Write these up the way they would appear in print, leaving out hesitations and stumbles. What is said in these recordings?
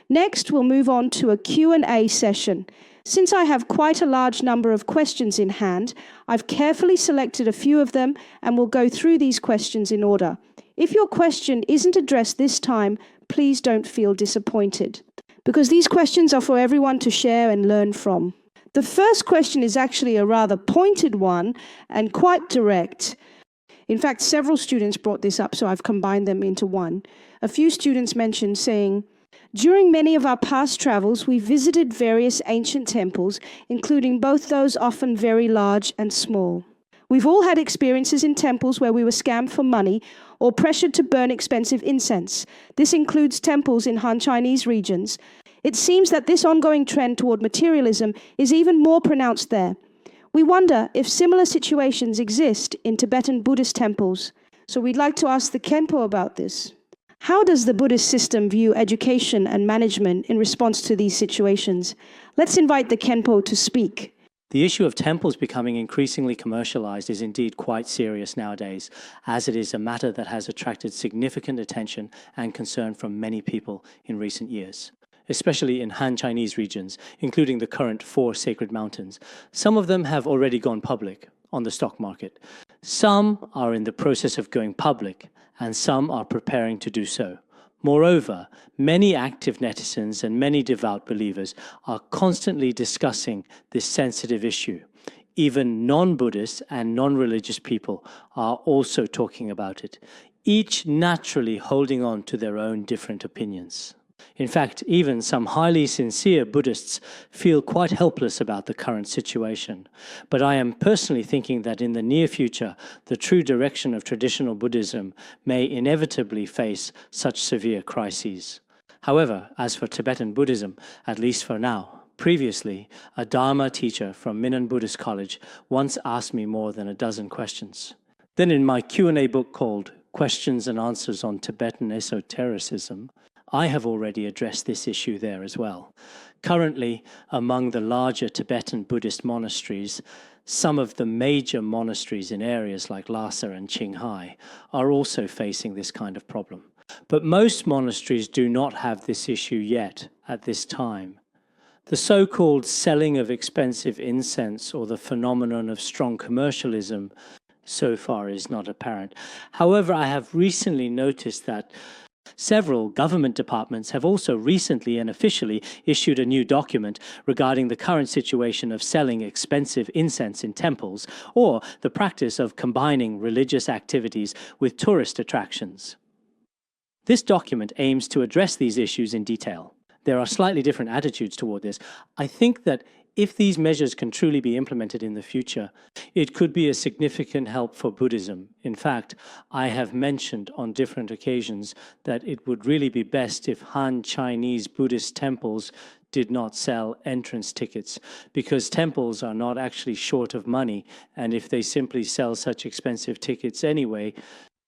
Next, we'll move on to a Q&A session. Since I have quite a large number of questions in hand, I've carefully selected a few of them and will go through these questions in order. If your question isn't addressed this time, please don't feel disappointed, because these questions are for everyone to share and learn from. The first question is actually a rather pointed one and quite direct. In fact, several students brought this up, so I've combined them into one. A few students mentioned saying, during many of our past travels, we visited various ancient temples, including both those often very large and small. We've all had experiences in temples where we were scammed for money or pressured to burn expensive incense. This includes temples in Han Chinese regions. It seems that this ongoing trend toward materialism is even more pronounced there. We wonder if similar situations exist in Tibetan Buddhist temples. So we'd like to ask the Khenpo about this. How does the Buddhist system view education and management in response to these situations? Let's invite the Khenpo to speak. The issue of temples becoming increasingly commercialized is indeed quite serious nowadays, as it is a matter that has attracted significant attention and concern from many people in recent years, especially in Han Chinese regions, including the current 4 sacred mountains. Some of them have already gone public on the stock market. Some are in the process of going public, and some are preparing to do so. Moreover, many active netizens and many devout believers are constantly discussing this sensitive issue. Even non-Buddhist and non-religious people are also talking about it, each naturally holding on to their own different opinions. In fact, even some highly sincere Buddhists feel quite helpless about the current situation. But I am personally thinking that in the near future, the true direction of traditional Buddhism may inevitably face such severe crises. However, as for Tibetan Buddhism, at least for now, previously, a Dharma teacher from Minnan Buddhist College once asked me more than a dozen questions. Then in my Q&A book called Questions and Answers on Tibetan Esotericism, I have already addressed this issue there as well. Currently, among the larger Tibetan Buddhist monasteries, some of the major monasteries in areas like Lhasa and Qinghai are also facing this kind of problem. But most monasteries do not have this issue yet at this time. The so-called selling of expensive incense or the phenomenon of strong commercialism so far is not apparent. However, I have recently noticed that several government departments have also recently and officially issued a new document regarding the current situation of selling expensive incense in temples or the practice of combining religious activities with tourist attractions. This document aims to address these issues in detail. There are slightly different attitudes toward this. I think that if these measures can truly be implemented in the future, it could be a significant help for Buddhism. In fact, I have mentioned on different occasions that it would really be best if Han Chinese Buddhist temples did not sell entrance tickets, because temples are not actually short of money, and if they simply sell such expensive tickets anyway,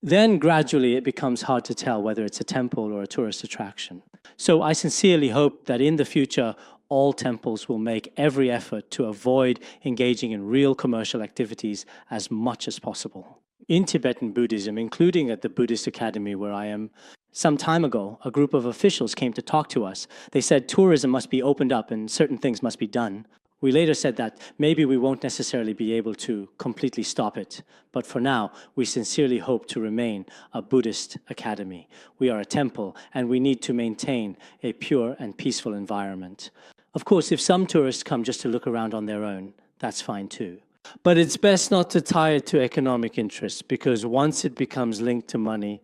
then gradually it becomes hard to tell whether it's a temple or a tourist attraction. So I sincerely hope that in the future, all temples will make every effort to avoid engaging in real commercial activities as much as possible. In Tibetan Buddhism, including at the Buddhist Academy where I am, some time ago, a group of officials came to talk to us. They said tourism must be opened up and certain things must be done. We later said that maybe we won't necessarily be able to completely stop it, but for now, we sincerely hope to remain a Buddhist academy. We are a temple, and we need to maintain a pure and peaceful environment. Of course, if some tourists come just to look around on their own, that's fine too. But it's best not to tie it to economic interests, because once it becomes linked to money,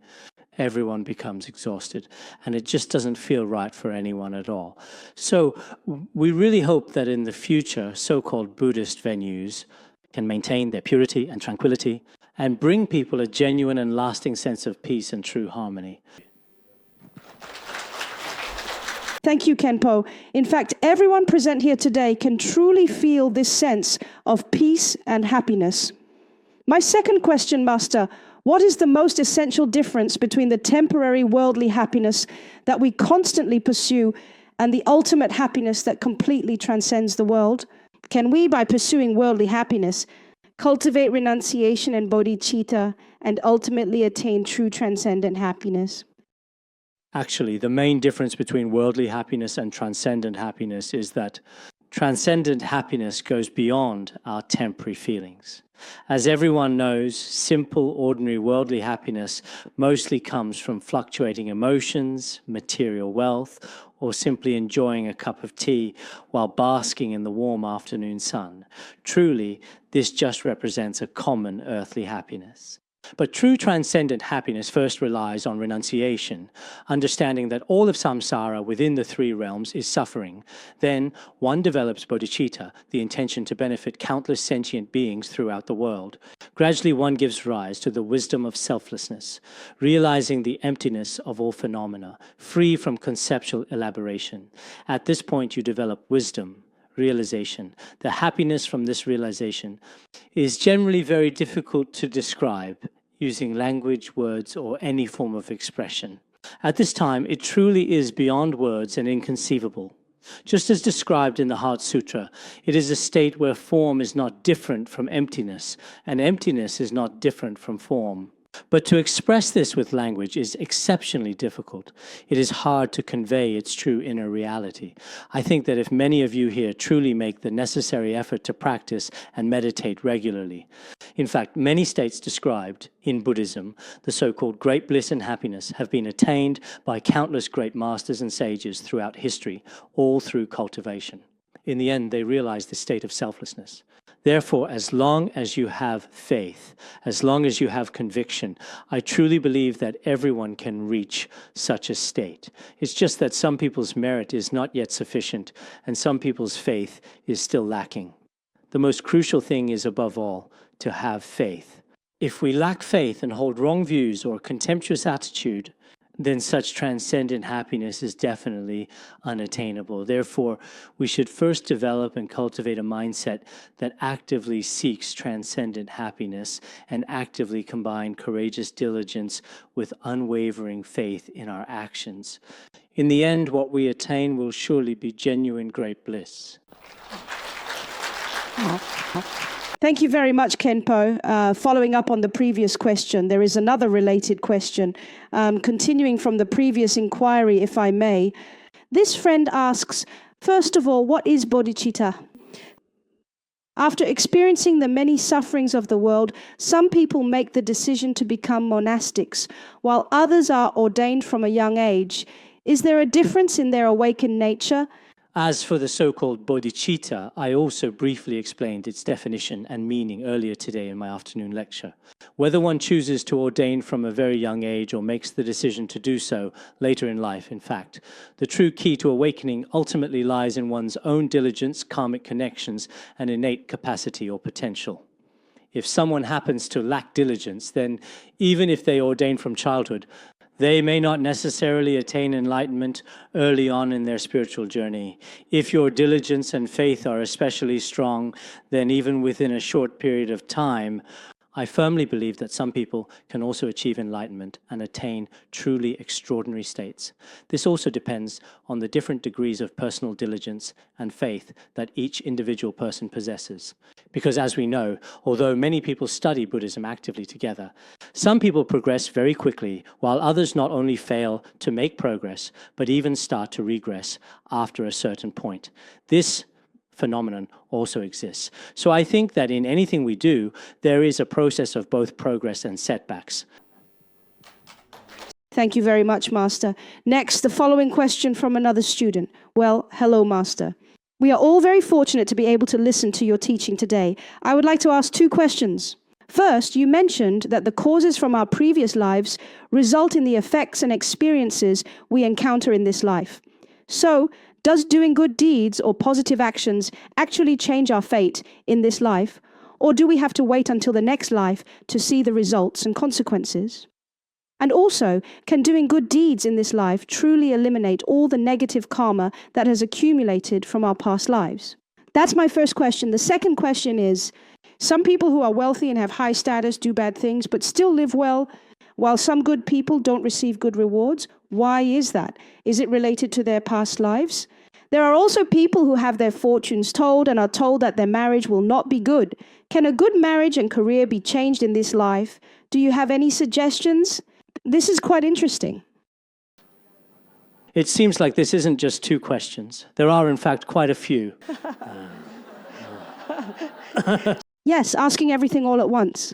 everyone becomes exhausted, and it just doesn't feel right for anyone at all. So we really hope that in the future, so-called Buddhist venues can maintain their purity and tranquility and bring people a genuine and lasting sense of peace and true harmony. Thank you, Khenpo. In fact, everyone present here today can truly feel this sense of peace and happiness. My second question, Master, what is the most essential difference between the temporary worldly happiness that we constantly pursue and the ultimate happiness that completely transcends the world? Can we, by pursuing worldly happiness, cultivate renunciation and bodhicitta and ultimately attain true transcendent happiness? Actually, the main difference between worldly happiness and transcendent happiness is that transcendent happiness goes beyond our temporary feelings. As everyone knows, simple, ordinary worldly happiness mostly comes from fluctuating emotions, material wealth, or simply enjoying a cup of tea while basking in the warm afternoon sun. Truly, this just represents a common earthly happiness. But true transcendent happiness first relies on renunciation, understanding that all of samsara within the three realms is suffering. Then one develops bodhicitta, the intention to benefit countless sentient beings throughout the world. Gradually one gives rise to the wisdom of selflessness, realizing the emptiness of all phenomena, free from conceptual elaboration. At this point you develop wisdom, realization. The happiness from this realization is generally very difficult to describe using language, words, or any form of expression. At this time, it truly is beyond words and inconceivable. Just as described in the Heart Sutra, it is a state where form is not different from emptiness, and emptiness is not different from form. But to express this with language is exceptionally difficult. It is hard to convey its true inner reality. I think that if many of you here truly make the necessary effort to practice and meditate regularly, in fact, many states described in Buddhism, the so-called great bliss and happiness, have been attained by countless great masters and sages throughout history, all through cultivation. In the end, they realized the state of selflessness. Therefore, as long as you have faith, as long as you have conviction, I truly believe that everyone can reach such a state. It's just that some people's merit is not yet sufficient, and some people's faith is still lacking. The most crucial thing is, above all, to have faith. If we lack faith and hold wrong views or a contemptuous attitude, then such transcendent happiness is definitely unattainable. Therefore, we should first develop and cultivate a mindset that actively seeks transcendent happiness and actively combine courageous diligence with unwavering faith in our actions. In the end, what we attain will surely be genuine great bliss. Thank you very much, Khenpo. Following up on the previous question, there is another related question. Continuing from the previous inquiry, if I may. This friend asks, first of all, what is bodhicitta? After experiencing the many sufferings of the world, some people make the decision to become monastics, while others are ordained from a young age. Is there a difference in their awakened nature? As for the so-called bodhicitta, I also briefly explained its definition and meaning earlier today in my afternoon lecture. Whether one chooses to ordain from a very young age or makes the decision to do so later in life, in fact, the true key to awakening ultimately lies in one's own diligence, karmic connections, and innate capacity or potential. If someone happens to lack diligence, then even if they ordain from childhood, they may not necessarily attain enlightenment early on in their spiritual journey. If your diligence and faith are especially strong, then even within a short period of time, I firmly believe that some people can also achieve enlightenment and attain truly extraordinary states. This also depends on the different degrees of personal diligence and faith that each individual person possesses. Because as we know, although many people study Buddhism actively together, some people progress very quickly, while others not only fail to make progress, but even start to regress after a certain point. This phenomenon also exists. So I think that in anything we do, there is a process of both progress and setbacks. Thank you very much, Master. Next, the following question from another student. Well, hello, Master. We are all very fortunate to be able to listen to your teaching today. I would like to ask two questions. First, you mentioned that the causes from our previous lives result in the effects and experiences we encounter in this life. So, does doing good deeds or positive actions actually change our fate in this life? Or do we have to wait until the next life to see the results and consequences? And also, can doing good deeds in this life truly eliminate all the negative karma that has accumulated from our past lives? That's my first question. The second question is, some people who are wealthy and have high status do bad things but still live well, while some good people don't receive good rewards. Why is that? Is it related to their past lives? There are also people who have their fortunes told and are told that their marriage will not be good. Can a good marriage and career be changed in this life? Do you have any suggestions? This is quite interesting. It seems like this isn't just two questions. There are, in fact, quite a few. Yes, asking everything all at once.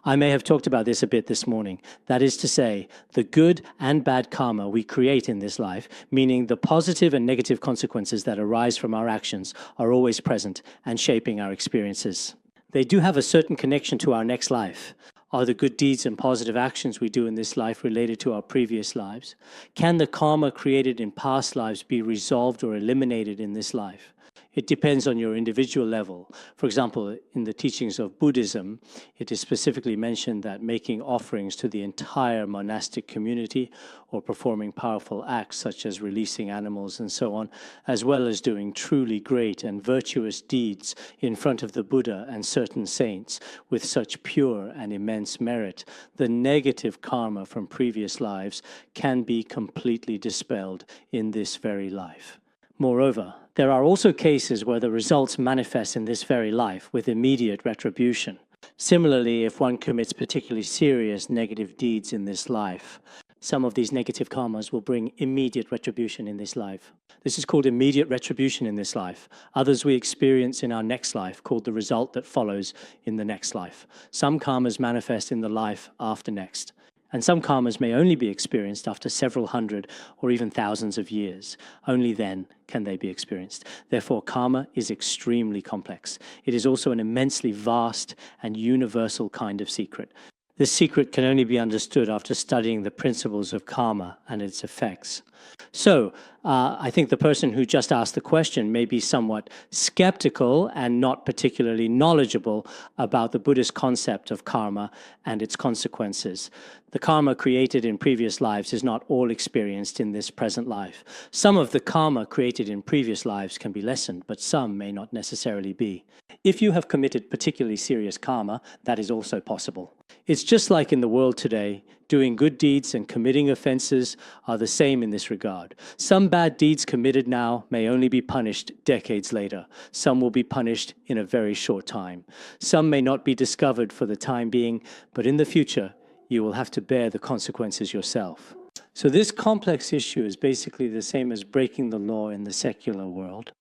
I may have talked about this a bit this morning. That is to say, the good and bad karma we create in this life, meaning the positive and negative consequences that arise from our actions, are always present and shaping our experiences. They do have a certain connection to our next life. Are the good deeds and positive actions we do in this life related to our previous lives? Can the karma created in past lives be resolved or eliminated in this life? It depends on your individual level. For example, in the teachings of Buddhism, it is specifically mentioned that making offerings to the entire monastic community or performing powerful acts such as releasing animals and so on, as well as doing truly great and virtuous deeds in front of the Buddha and certain saints with such pure and immense merit, the negative karma from previous lives can be completely dispelled in this very life. Moreover, there are also cases where the results manifest in this very life with immediate retribution. Similarly, if one commits particularly serious negative deeds in this life, some of these negative karmas will bring immediate retribution in this life. This is called immediate retribution in this life. Others we experience in our next life, called the result that follows in the next life. Some karmas manifest in the life after next. And some karmas may only be experienced after several hundred or even thousands of years. Only then can they be experienced. Therefore, karma is extremely complex. It is also an immensely vast and universal kind of secret. This secret can only be understood after studying the principles of karma and its effects. So, I think the person who just asked the question may be somewhat skeptical and not particularly knowledgeable about the Buddhist concept of karma and its consequences. The karma created in previous lives is not all experienced in this present life. Some of the karma created in previous lives can be lessened, but some may not necessarily be. If you have committed particularly serious karma, that is also possible. It's just like in the world today, doing good deeds and committing offenses are the same in this regard. Some bad deeds committed now may only be punished decades later. Some will be punished in a very short time. Some may not be discovered for the time being, but in the future, you will have to bear the consequences yourself. So this complex issue is basically the same as breaking the law in the secular world.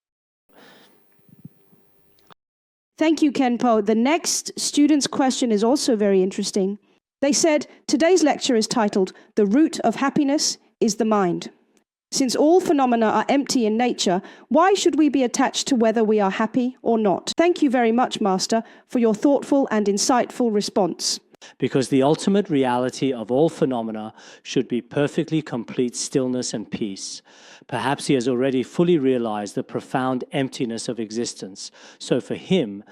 Thank you, Khenpo. The next student's question is also very interesting. They said, today's lecture is titled, "The Root of Happiness is the Mind." Since all phenomena are empty in nature, why should we be attached to whether we are happy or not? Thank you very much, Master, for your thoughtful and insightful response. Because the ultimate reality of all phenomena should be perfectly complete stillness and peace. Perhaps he has already fully realized the profound emptiness of existence. So for him,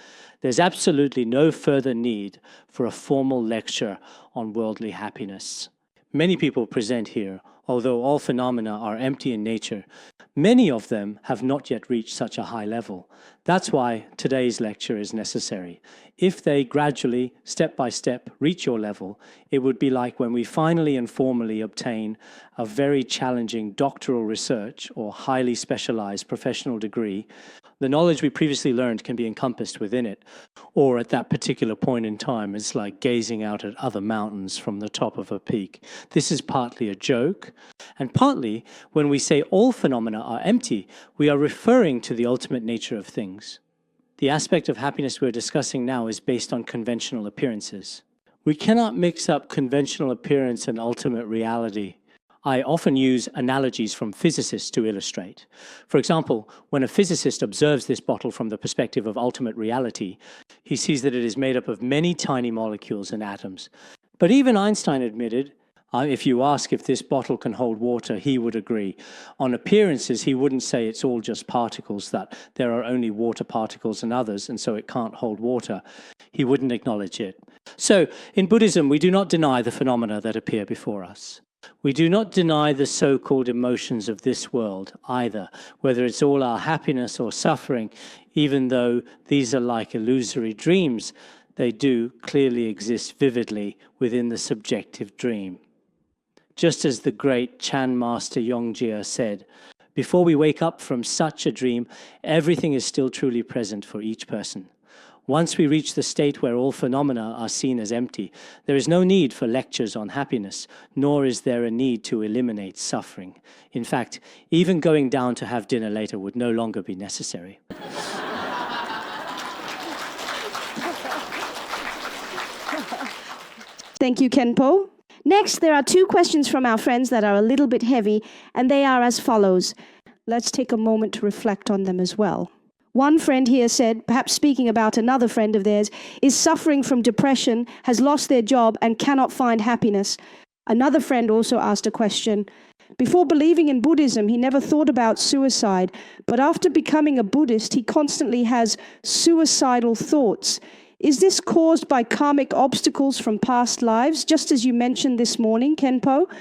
there's absolutely no further need for a formal lecture on worldly happiness. Many people present here, although all phenomena are empty in nature, many of them have not yet reached such a high level. That's why today's lecture is necessary. If they gradually, step by step, reach your level, it would be like when we finally and formally obtain a very challenging doctoral research or highly specialized professional degree. The knowledge we previously learned can be encompassed within it, or at that particular point in time, it's like gazing out at other mountains from the top of a peak. This is partly a joke, and partly, when we say all phenomena are empty, we are referring to the ultimate nature of things. The aspect of happiness we're discussing now is based on conventional appearances. We cannot mix up conventional appearance and ultimate reality. I often use analogies from physicists to illustrate. For example, when a physicist observes this bottle from the perspective of ultimate reality, he sees that it is made up of many tiny molecules and atoms. But even Einstein admitted, if you ask if this bottle can hold water, he would agree. On appearances, he wouldn't say it's all just particles, that there are only water particles and others, and so it can't hold water. He wouldn't acknowledge it. So, in Buddhism, we do not deny the phenomena that appear before us. We do not deny the so-called emotions of this world either, whether it's all our happiness or suffering, even though these are like illusory dreams, they do clearly exist vividly within the subjective dream. Just as the great Chan Master Yongjia said, before we wake up from such a dream, everything is still truly present for each person. Once we reach the state where all phenomena are seen as empty, there is no need for lectures on happiness, nor is there a need to eliminate suffering. In fact, even going down to have dinner later would no longer be necessary. Thank you, Khenpo. Next, there are two questions from our friends that are a little bit heavy, and they are as follows. Let's take a moment to reflect on them as well. One friend here said, perhaps speaking about another friend of theirs, is suffering from depression, has lost their job, and cannot find happiness. Another friend also asked a question. Before believing in Buddhism, he never thought about suicide, but after becoming a Buddhist, he constantly has suicidal thoughts. Is this caused by karmic obstacles from past lives, just as you mentioned this morning, Khenpo?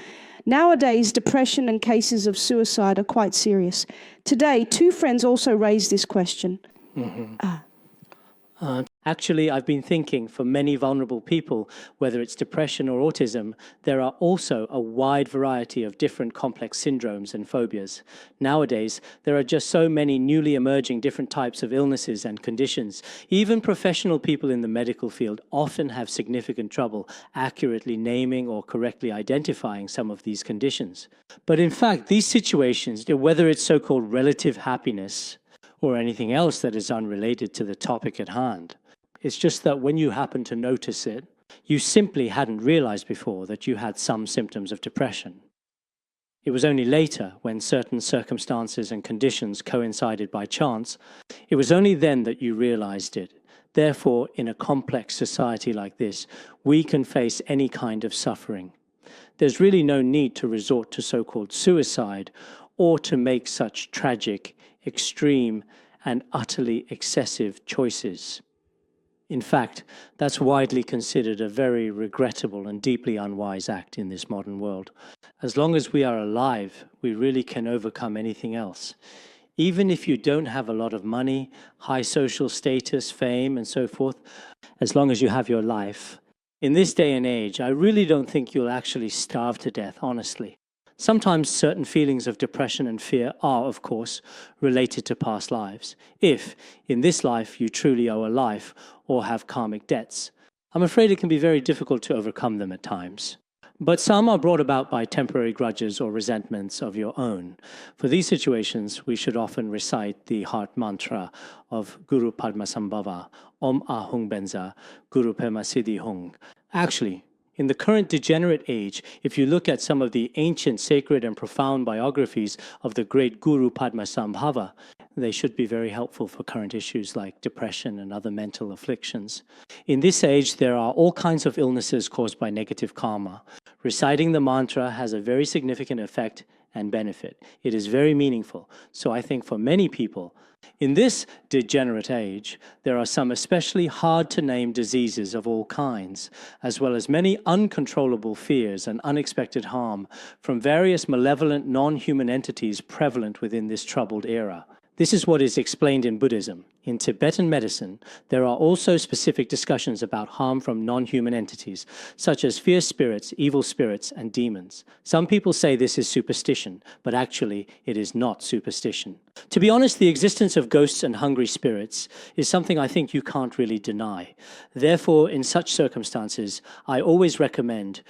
Nowadays, depression and cases of suicide are quite serious. Today, two friends also raised this question. Actually, I've been thinking for many vulnerable people, whether it's depression or autism, there are also a wide variety of different complex syndromes and phobias. Nowadays, there are just so many newly emerging different types of illnesses and conditions. Even professional people in the medical field often have significant trouble accurately naming or correctly identifying some of these conditions. But in fact, these situations, whether it's so-called relative happiness or anything else that is unrelated to the topic at hand, it's just that when you happen to notice it, you simply hadn't realized before that you had some symptoms of depression. It was only later, when certain circumstances and conditions coincided by chance, it was only then that you realized it. Therefore, in a complex society like this, we can face any kind of suffering. There's really no need to resort to so-called suicide or to make such tragic, extreme, and utterly excessive choices. In fact, that's widely considered a very regrettable and deeply unwise act in this modern world. As long as we are alive, we really can overcome anything else. Even if you don't have a lot of money, high social status, fame, and so forth, as long as you have your life. In this day and age, I really don't think you'll actually starve to death, honestly. Sometimes certain feelings of depression and fear are, of course, related to past lives, if, in this life, you truly owe a life or have karmic debts. I'm afraid it can be very difficult to overcome them at times. But some are brought about by temporary grudges or resentments of your own. For these situations, we should often recite the heart mantra of Guru Padmasambhava, Om Ahung Benza, Guru Pema Siddhi Hung. Actually, in the current degenerate age, if you look at some of the ancient, sacred, and profound biographies of the great Guru Padmasambhava, they should be very helpful for current issues like depression and other mental afflictions. In this age, there are all kinds of illnesses caused by negative karma. Reciting the mantra has a very significant effect and benefit. It is very meaningful. So I think for many people, in this degenerate age, there are some especially hard-to-name diseases of all kinds, as well as many uncontrollable fears and unexpected harm from various malevolent non-human entities prevalent within this troubled era. This is what is explained in Buddhism. In Tibetan medicine, there are also specific discussions about harm from non-human entities, such as fierce spirits, evil spirits, and demons. Some people say this is superstition, but actually it is not superstition. To be honest, the existence of ghosts and hungry spirits is something I think you can't really deny. Therefore, in such circumstances, I always recommend,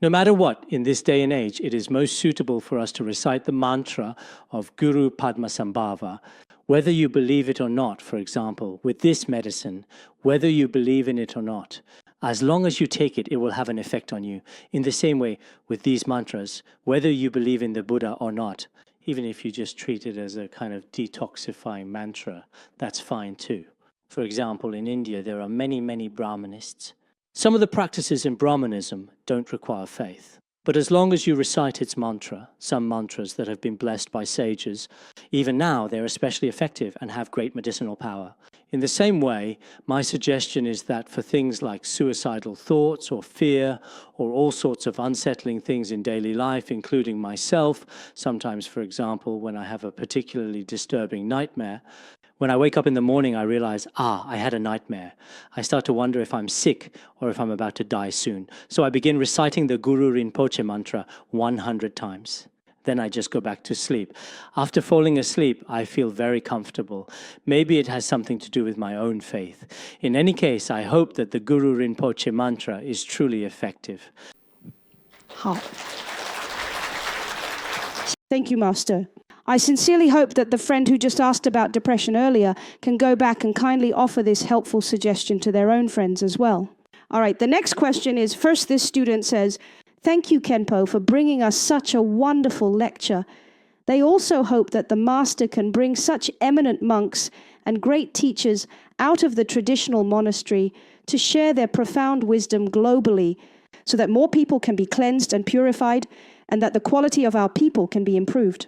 no matter what, in this day and age, it is most suitable for us to recite the mantra of Guru Padmasambhava. Whether you believe it or not, for example, with this medicine, whether you believe in it or not, as long as you take it, it will have an effect on you. In the same way, with these mantras, whether you believe in the Buddha or not, even if you just treat it as a kind of detoxifying mantra, that's fine too. For example, in India, there are many, many Brahmanists. Some of the practices in Brahmanism don't require faith. But as long as you recite its mantra, some mantras that have been blessed by sages, even now they're especially effective and have great medicinal power. In the same way, my suggestion is that for things like suicidal thoughts or fear or all sorts of unsettling things in daily life, including myself, sometimes, for example, when I have a particularly disturbing nightmare, when I wake up in the morning, I realize, I had a nightmare. I start to wonder if I'm sick or if I'm about to die soon. So I begin reciting the Guru Rinpoche mantra 100 times. Then I just go back to sleep. After falling asleep, I feel very comfortable. Maybe it has something to do with my own faith. In any case, I hope that the Guru Rinpoche mantra is truly effective. 好. Thank you, Master. I sincerely hope that the friend who just asked about depression earlier can go back and kindly offer this helpful suggestion to their own friends as well. All right, the next question is, first this student says, "Thank you, Khenpo, for bringing us such a wonderful lecture. They also hope that the Master can bring such eminent monks and great teachers out of the traditional monastery to share their profound wisdom globally so that more people can be cleansed and purified and that the quality of our people can be improved.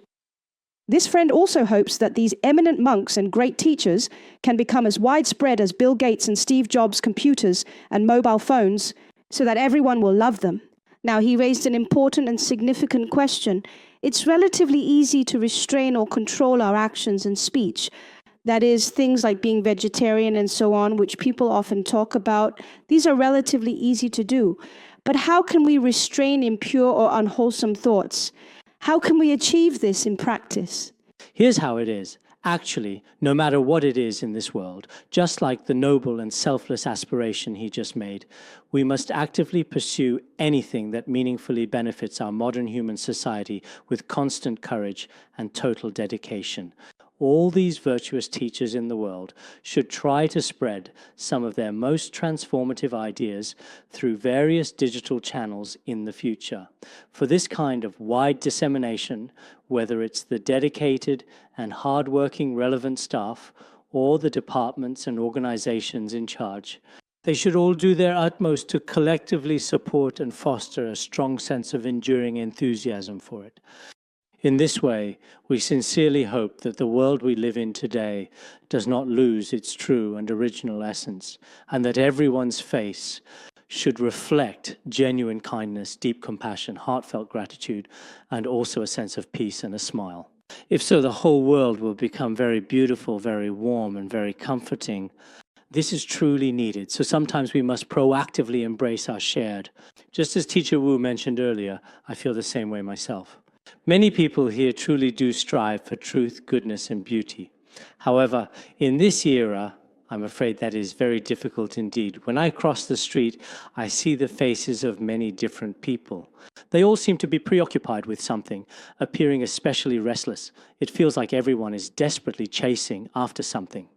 This friend also hopes that these eminent monks and great teachers can become as widespread as Bill Gates and Steve Jobs' computers and mobile phones so that everyone will love them." Now, he raised an important and significant question. It's relatively easy to restrain or control our actions and speech. That is, things like being vegetarian and so on, which people often talk about. These are relatively easy to do. But how can we restrain impure or unwholesome thoughts? How can we achieve this in practice? Here's how it is. Actually, no matter what it is in this world, just like the noble and selfless aspiration he just made, we must actively pursue anything that meaningfully benefits our modern human society with constant courage and total dedication. All these virtuous teachers in the world should try to spread some of their most transformative ideas through various digital channels in the future. For this kind of wide dissemination, whether it's the dedicated and hard-working relevant staff or the departments and organizations in charge, they should all do their utmost to collectively support and foster a strong sense of enduring enthusiasm for it. In this way, we sincerely hope that the world we live in today does not lose its true and original essence, and that everyone's face should reflect genuine kindness, deep compassion, heartfelt gratitude, and also a sense of peace and a smile. If so, the whole world will become very beautiful, very warm, and very comforting. This is truly needed, so sometimes we must proactively embrace our shared. Just as Teacher Wu mentioned earlier, I feel the same way myself. Many people here truly do strive for truth, goodness, and beauty. However, in this era, I'm afraid that is very difficult indeed. When I cross the street, I see the faces of many different people. They all seem to be preoccupied with something, appearing especially restless. It feels like everyone is desperately chasing after something.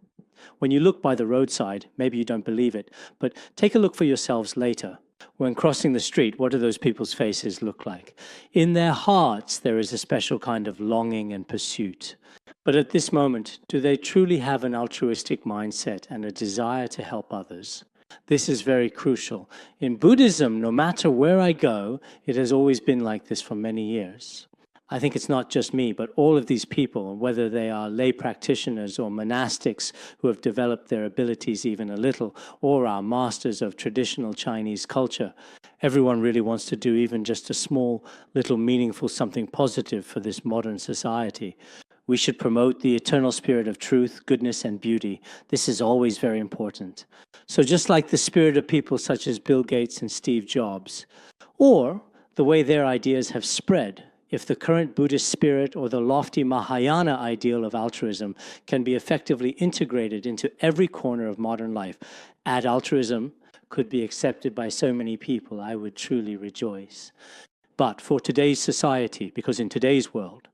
When you look by the roadside, maybe you don't believe it, but take a look for yourselves later. When crossing the street, what do those people's faces look like? In their hearts, there is a special kind of longing and pursuit. But at this moment, do they truly have an altruistic mindset and a desire to help others? This is very crucial. In Buddhism, no matter where I go, it has always been like this for many years. I think it's not just me, but all of these people, whether they are lay practitioners or monastics who have developed their abilities even a little, or are masters of traditional Chinese culture, everyone really wants to do even just a small, little meaningful something positive for this modern society. We should promote the eternal spirit of truth, goodness, and beauty. This is always very important. So just like the spirit of people such as Bill Gates and Steve Jobs, or the way their ideas have spread, if the current Buddhist spirit or the lofty Mahayana ideal of altruism can be effectively integrated into every corner of modern life, altruism could be accepted by so many people, I would truly rejoice. But for today's society, because in today's world,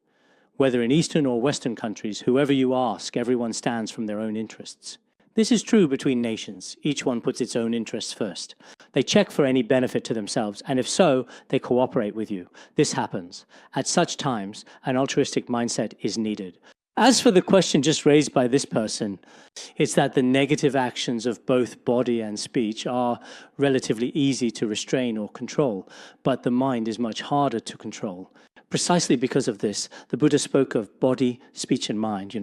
whether in Eastern or Western countries, whoever you ask, everyone stands from their own interests. This is true between nations. Each one puts its own interests first. They check for any benefit to themselves, and if so, they cooperate with you. This happens. At such times, an altruistic mindset is needed. As for the question just raised by this person, it's that the negative actions of both body and speech are relatively easy to restrain or control, but the mind is much harder to control. Precisely because of this, the Buddha spoke of body, speech, and mind,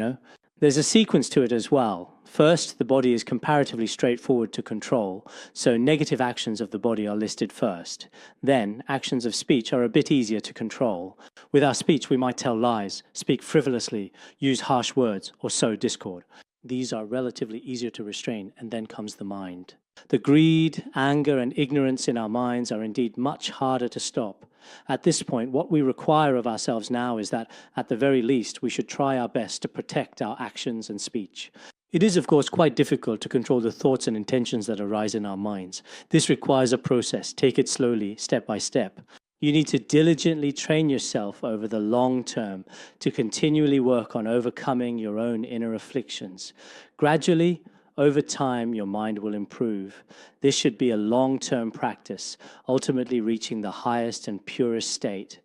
There's a sequence to it as well. First, the body is comparatively straightforward to control, so negative actions of the body are listed first. Then, actions of speech are a bit easier to control. With our speech, we might tell lies, speak frivolously, use harsh words, or sow discord. These are relatively easier to restrain, and then comes the mind. The greed, anger, and ignorance in our minds are indeed much harder to stop. At this point, what we require of ourselves now is that, at the very least, we should try our best to protect our actions and speech. It is, of course, quite difficult to control the thoughts and intentions that arise in our minds. This requires a process. Take it slowly, step by step. You need to diligently train yourself over the long term to continually work on overcoming your own inner afflictions. Gradually, over time, your mind will improve. This should be a long-term practice, ultimately reaching the highest and purest state.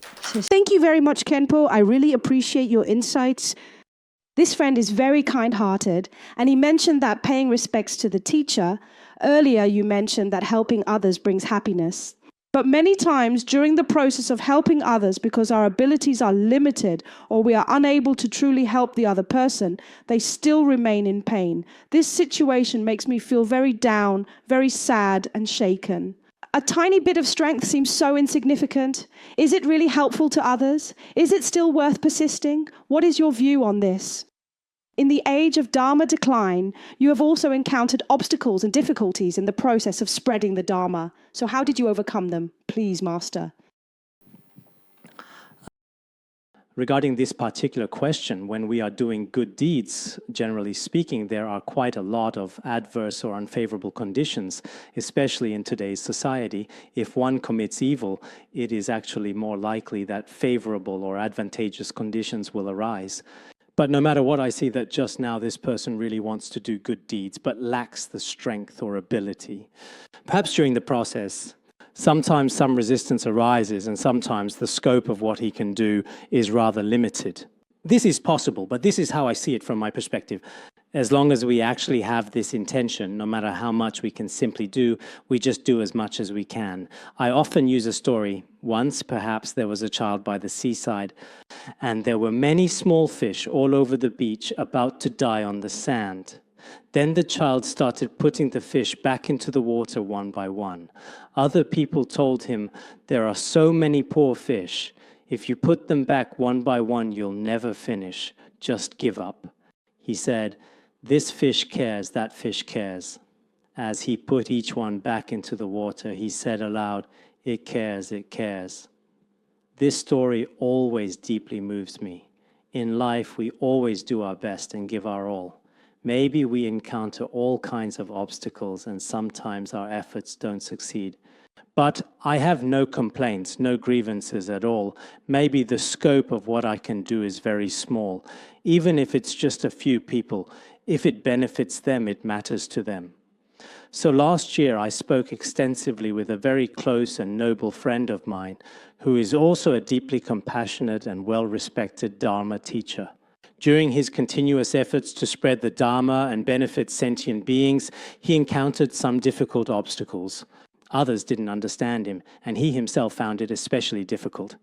Thank you very much, Khenpo. I really appreciate your insights. This friend is very kind-hearted, and he mentioned that paying respects to the teacher. Earlier, you mentioned that helping others brings happiness. But many times during the process of helping others, because our abilities are limited or we are unable to truly help the other person, they still remain in pain. This situation makes me feel very down, very sad and shaken. A tiny bit of strength seems so insignificant. Is it really helpful to others? Is it still worth persisting? What is your view on this? In the age of Dharma decline, you have also encountered obstacles and difficulties in the process of spreading the Dharma. So how did you overcome them? Please, Master. Regarding this particular question, when we are doing good deeds, generally speaking, there are quite a lot of adverse or unfavorable conditions, especially in today's society. If one commits evil, it is actually more likely that favorable or advantageous conditions will arise. But no matter what, I see that just now this person really wants to do good deeds, but lacks the strength or ability. Perhaps during the process, sometimes some resistance arises, and sometimes the scope of what he can do is rather limited. This is possible, but this is how I see it from my perspective. As long as we actually have this intention, no matter how much we can simply do, we just do as much as we can. I often use a story. Once, perhaps, there was a child by the seaside, and there were many small fish all over the beach about to die on the sand. Then the child started putting the fish back into the water one by one. Other people told him, "There are so many poor fish. If you put them back one by one, you'll never finish. Just give up." He said, "This fish cares, that fish cares." As he put each one back into the water, he said aloud, "It cares, it cares." This story always deeply moves me. In life, we always do our best and give our all. Maybe we encounter all kinds of obstacles and sometimes our efforts don't succeed. But I have no complaints, no grievances at all. Maybe the scope of what I can do is very small. Even if it's just a few people, if it benefits them, it matters to them. So last year I spoke extensively with a very close and noble friend of mine, who is also a deeply compassionate and well-respected Dharma teacher. During his continuous efforts to spread the Dharma and benefit sentient beings, he encountered some difficult obstacles. Others didn't understand him, and he himself found it especially difficult.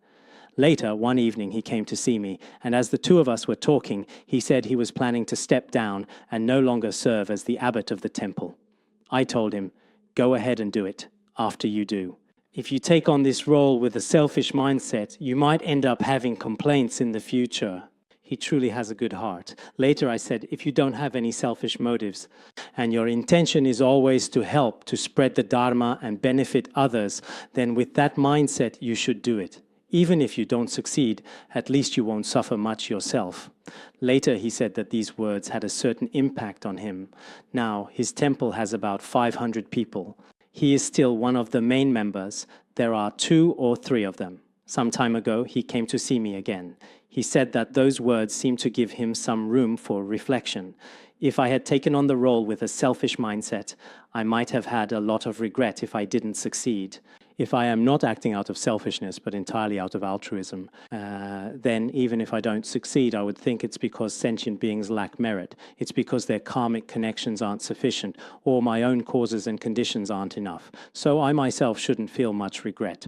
Later, one evening, he came to see me, and as the two of us were talking, he said he was planning to step down and no longer serve as the abbot of the temple. I told him, "Go ahead and do it, after you do. If you take on this role with a selfish mindset, you might end up having complaints in the future." He truly has a good heart. Later I said, if you don't have any selfish motives, and your intention is always to help, to spread the Dharma and benefit others, then with that mindset, you should do it. Even if you don't succeed, at least you won't suffer much yourself. Later he said that these words had a certain impact on him. Now his temple has about 500 people. He is still one of the main members. There are 2 or 3 of them. Some time ago, he came to see me again. He said that those words seemed to give him some room for reflection. If I had taken on the role with a selfish mindset, I might have had a lot of regret if I didn't succeed. If I am not acting out of selfishness, but entirely out of altruism, then even if I don't succeed, I would think it's because sentient beings lack merit. It's because their karmic connections aren't sufficient, or my own causes and conditions aren't enough. So I myself shouldn't feel much regret.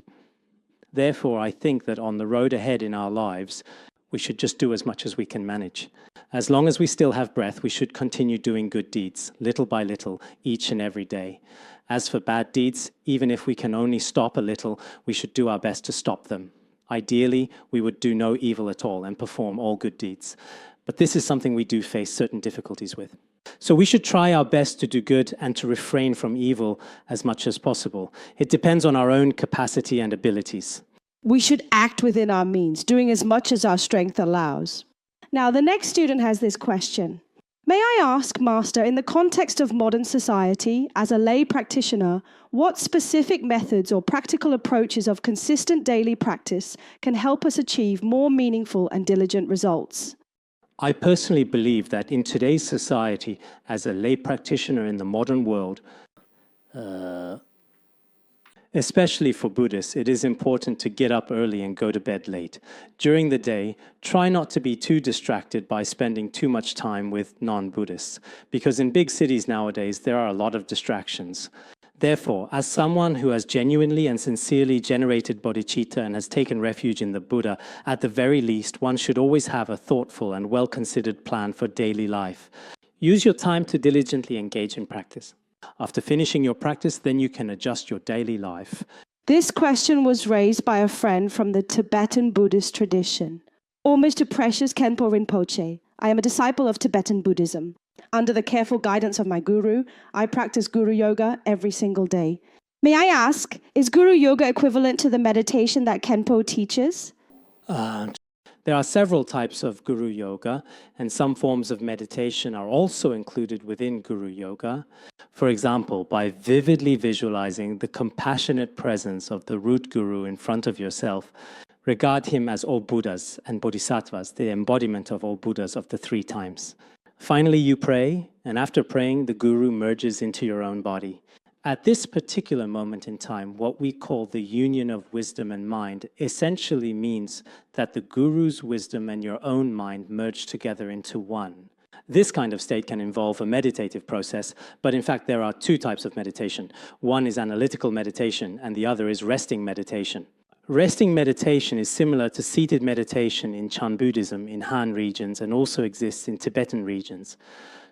Therefore, I think that on the road ahead in our lives, we should just do as much as we can manage. As long as we still have breath, we should continue doing good deeds, little by little, each and every day. As for bad deeds, even if we can only stop a little, we should do our best to stop them. Ideally, we would do no evil at all and perform all good deeds. But this is something we do face certain difficulties with. So we should try our best to do good and to refrain from evil as much as possible. It depends on our own capacity and abilities. We should act within our means, doing as much as our strength allows. Now, the next student has this question. May I ask, Master, in the context of modern society, as a lay practitioner, what specific methods or practical approaches of consistent daily practice can help us achieve more meaningful and diligent results? I personally believe that in today's society, as a lay practitioner in the modern world, especially for Buddhists, it is important to get up early and go to bed late. During the day, try not to be too distracted by spending too much time with non-Buddhists, because in big cities nowadays, there are a lot of distractions. Therefore, as someone who has genuinely and sincerely generated bodhicitta and has taken refuge in the Buddha, at the very least, one should always have a thoughtful and well-considered plan for daily life. Use your time to diligently engage in practice. After finishing your practice, then you can adjust your daily life. This question was raised by a friend from the Tibetan Buddhist tradition. Almost to precious Khenpo Rinpoche, I am a disciple of Tibetan Buddhism. Under the careful guidance of my guru, I practice Guru Yoga every single day. May I ask, is Guru Yoga equivalent to the meditation that Khenpo teaches? There are several types of Guru Yoga, and some forms of meditation are also included within Guru Yoga. For example, by vividly visualizing the compassionate presence of the root Guru in front of yourself, regard him as all Buddhas and Bodhisattvas, the embodiment of all Buddhas of the 3 times. Finally, you pray, and after praying, the Guru merges into your own body. At this particular moment in time, what we call the union of wisdom and mind essentially means that the Guru's wisdom and your own mind merge together into one. This kind of state can involve a meditative process, but in fact there are 2 types of meditation. One is analytical meditation, and the other is resting meditation. Resting meditation is similar to seated meditation in Chan Buddhism in Han regions and also exists in Tibetan regions.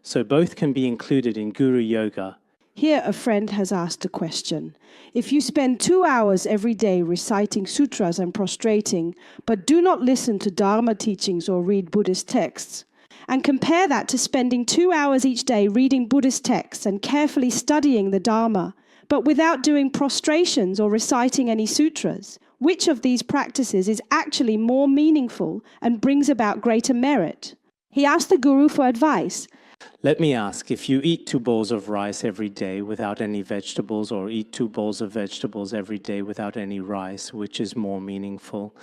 So both can be included in Guru Yoga. Here a friend has asked a question. If you spend 2 hours every day reciting sutras and prostrating, but do not listen to Dharma teachings or read Buddhist texts, and compare that to spending 2 hours each day reading Buddhist texts and carefully studying the Dharma, but without doing prostrations or reciting any sutras, which of these practices is actually more meaningful and brings about greater merit? He asked the Guru for advice. Let me ask, if you eat 2 bowls of rice every day without any vegetables, or eat 2 bowls of vegetables every day without any rice, which is more meaningful?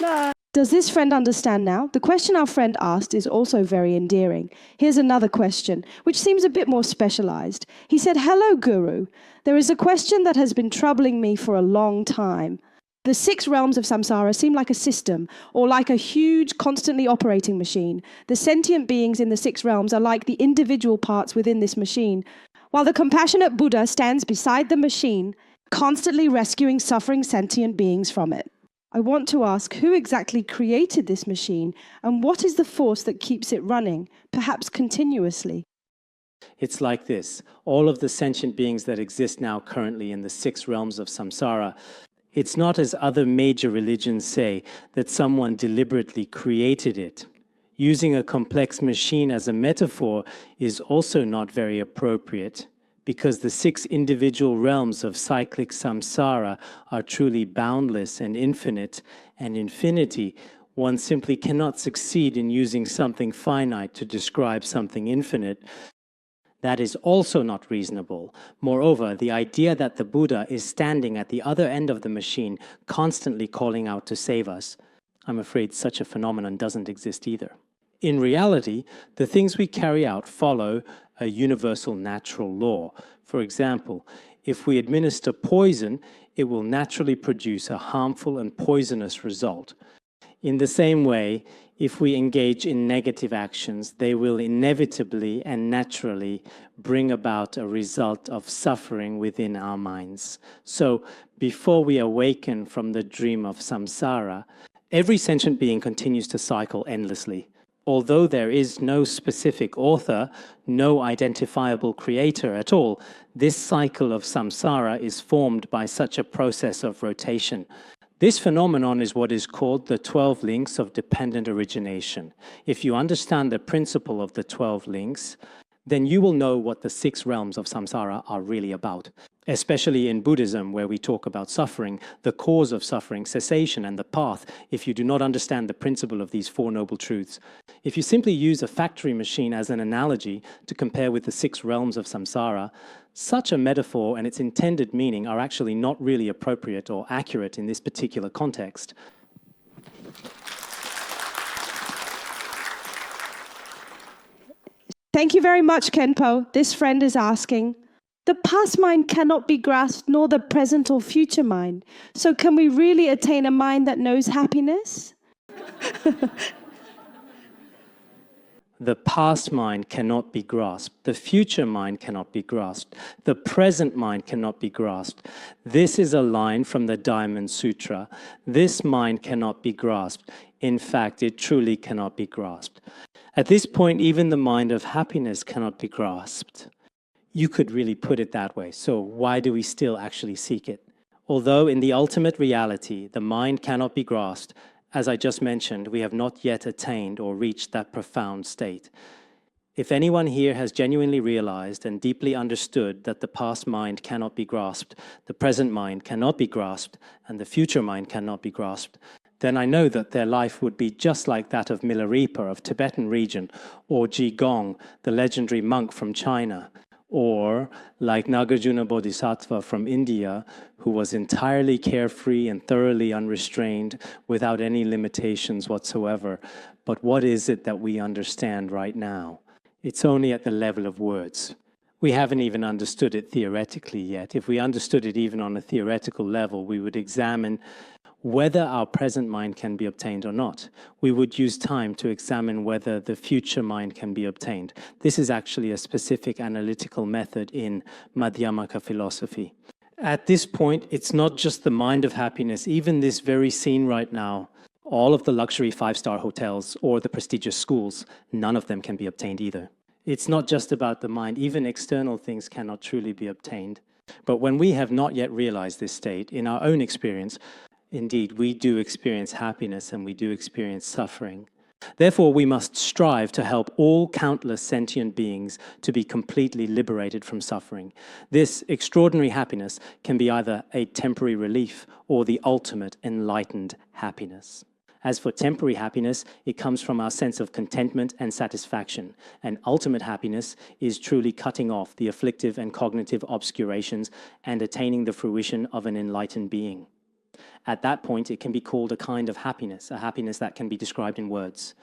No. Does this friend understand now? The question our friend asked is also very endearing. Here's another question, which seems a bit more specialized. He said, "Hello, Guru. There is a question that has been troubling me for a long time. The 6 realms of samsara seem like a system, or like a huge, constantly operating machine. The sentient beings in the 6 realms are like the individual parts within this machine, while the compassionate Buddha stands beside the machine, constantly rescuing suffering sentient beings from it. I want to ask who exactly created this machine, and what is the force that keeps it running, perhaps continuously?" It's like this. All of the sentient beings that exist now currently in the 6 realms of samsara, it's not as other major religions say that someone deliberately created it. Using a complex machine as a metaphor is also not very appropriate, because the 6 individual realms of cyclic samsara are truly boundless and infinite, and infinity, one simply cannot succeed in using something finite to describe something infinite. That is also not reasonable. Moreover, the idea that the Buddha is standing at the other end of the machine, constantly calling out to save us, I'm afraid such a phenomenon doesn't exist either. In reality, the things we carry out follow a universal natural law. For example, if we administer poison, it will naturally produce a harmful and poisonous result. In the same way, if we engage in negative actions, they will inevitably and naturally bring about a result of suffering within our minds. So, before we awaken from the dream of samsara, every sentient being continues to cycle endlessly. Although there is no specific author, no identifiable creator at all, this cycle of samsara is formed by such a process of rotation. This phenomenon is what is called the 12 links of dependent origination. If you understand the principle of the 12 links, then you will know what the 6 realms of samsara are really about. Especially in Buddhism, where we talk about suffering, the cause of suffering, cessation, and the path, if you do not understand the principle of these 4 noble truths. If you simply use a factory machine as an analogy to compare with the 6 realms of samsara, such a metaphor and its intended meaning are actually not really appropriate or accurate in this particular context. Thank you very much, Khenpo. This friend is asking, the past mind cannot be grasped, nor the present or future mind. So can we really attain a mind that knows happiness? The past mind cannot be grasped. The future mind cannot be grasped. The present mind cannot be grasped. This is a line from the Diamond Sutra. This mind cannot be grasped. In fact, it truly cannot be grasped. At this point, even the mind of happiness cannot be grasped. You could really put it that way. So why do we still actually seek it? Although in the ultimate reality, the mind cannot be grasped, as I just mentioned, we have not yet attained or reached that profound state. If anyone here has genuinely realized and deeply understood that the past mind cannot be grasped, the present mind cannot be grasped, and the future mind cannot be grasped, then I know that their life would be just like that of Milarepa of Tibetan region, or Jigong, the legendary monk from China, or like Nagarjuna Bodhisattva from India, who was entirely carefree and thoroughly unrestrained without any limitations whatsoever. But what is it that we understand right now? It's only at the level of words. We haven't even understood it theoretically yet. If we understood it even on a theoretical level, we would examine whether our present mind can be obtained or not. We would use time to examine whether the future mind can be obtained. This is actually a specific analytical method in Madhyamaka philosophy. At this point, it's not just the mind of happiness. Even this very scene right now, all of the luxury 5-star hotels or the prestigious schools, none of them can be obtained either. It's not just about the mind. Even external things cannot truly be obtained. But when we have not yet realized this state, in our own experience, indeed, we do experience happiness and we do experience suffering. Therefore, we must strive to help all countless sentient beings to be completely liberated from suffering. This extraordinary happiness can be either a temporary relief or the ultimate enlightened happiness. As for temporary happiness, it comes from our sense of contentment and satisfaction. And ultimate happiness is truly cutting off the afflictive and cognitive obscurations and attaining the fruition of an enlightened being. At that point, it can be called a kind of happiness, a happiness that can be described in words.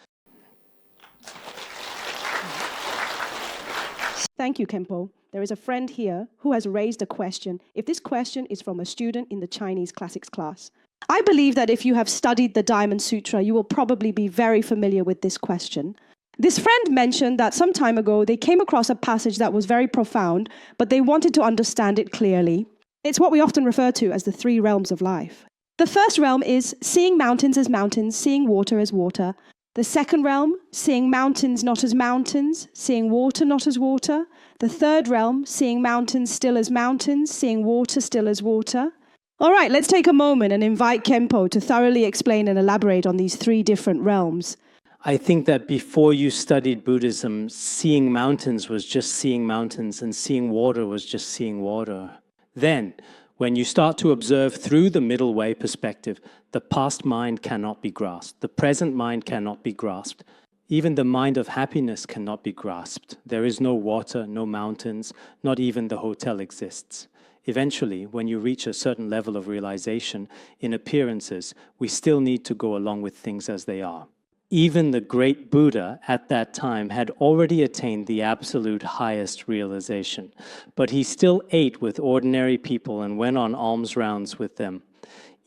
Thank you, Khenpo. There is a friend here who has raised a question. If this question is from a student in the Chinese classics class. I believe that if you have studied the Diamond Sutra, you will probably be very familiar with this question. This friend mentioned that some time ago they came across a passage that was very profound, but they wanted to understand it clearly. It's what we often refer to as the 3 realms of life. The first realm is seeing mountains as mountains, seeing water as water. The second realm, seeing mountains not as mountains, seeing water not as water. The third realm, seeing mountains still as mountains, seeing water still as water. All right, let's take a moment and invite Khenpo to thoroughly explain and elaborate on these 3 different realms. I think that before you studied Buddhism, seeing mountains was just seeing mountains and seeing water was just seeing water. Then, when you start to observe through the middle way perspective, the past mind cannot be grasped. The present mind cannot be grasped. Even the mind of happiness cannot be grasped. There is no water, no mountains, not even the hotel exists. Eventually, when you reach a certain level of realization, in appearances, we still need to go along with things as they are. Even the great Buddha at that time had already attained the absolute highest realization, but he still ate with ordinary people and went on alms rounds with them.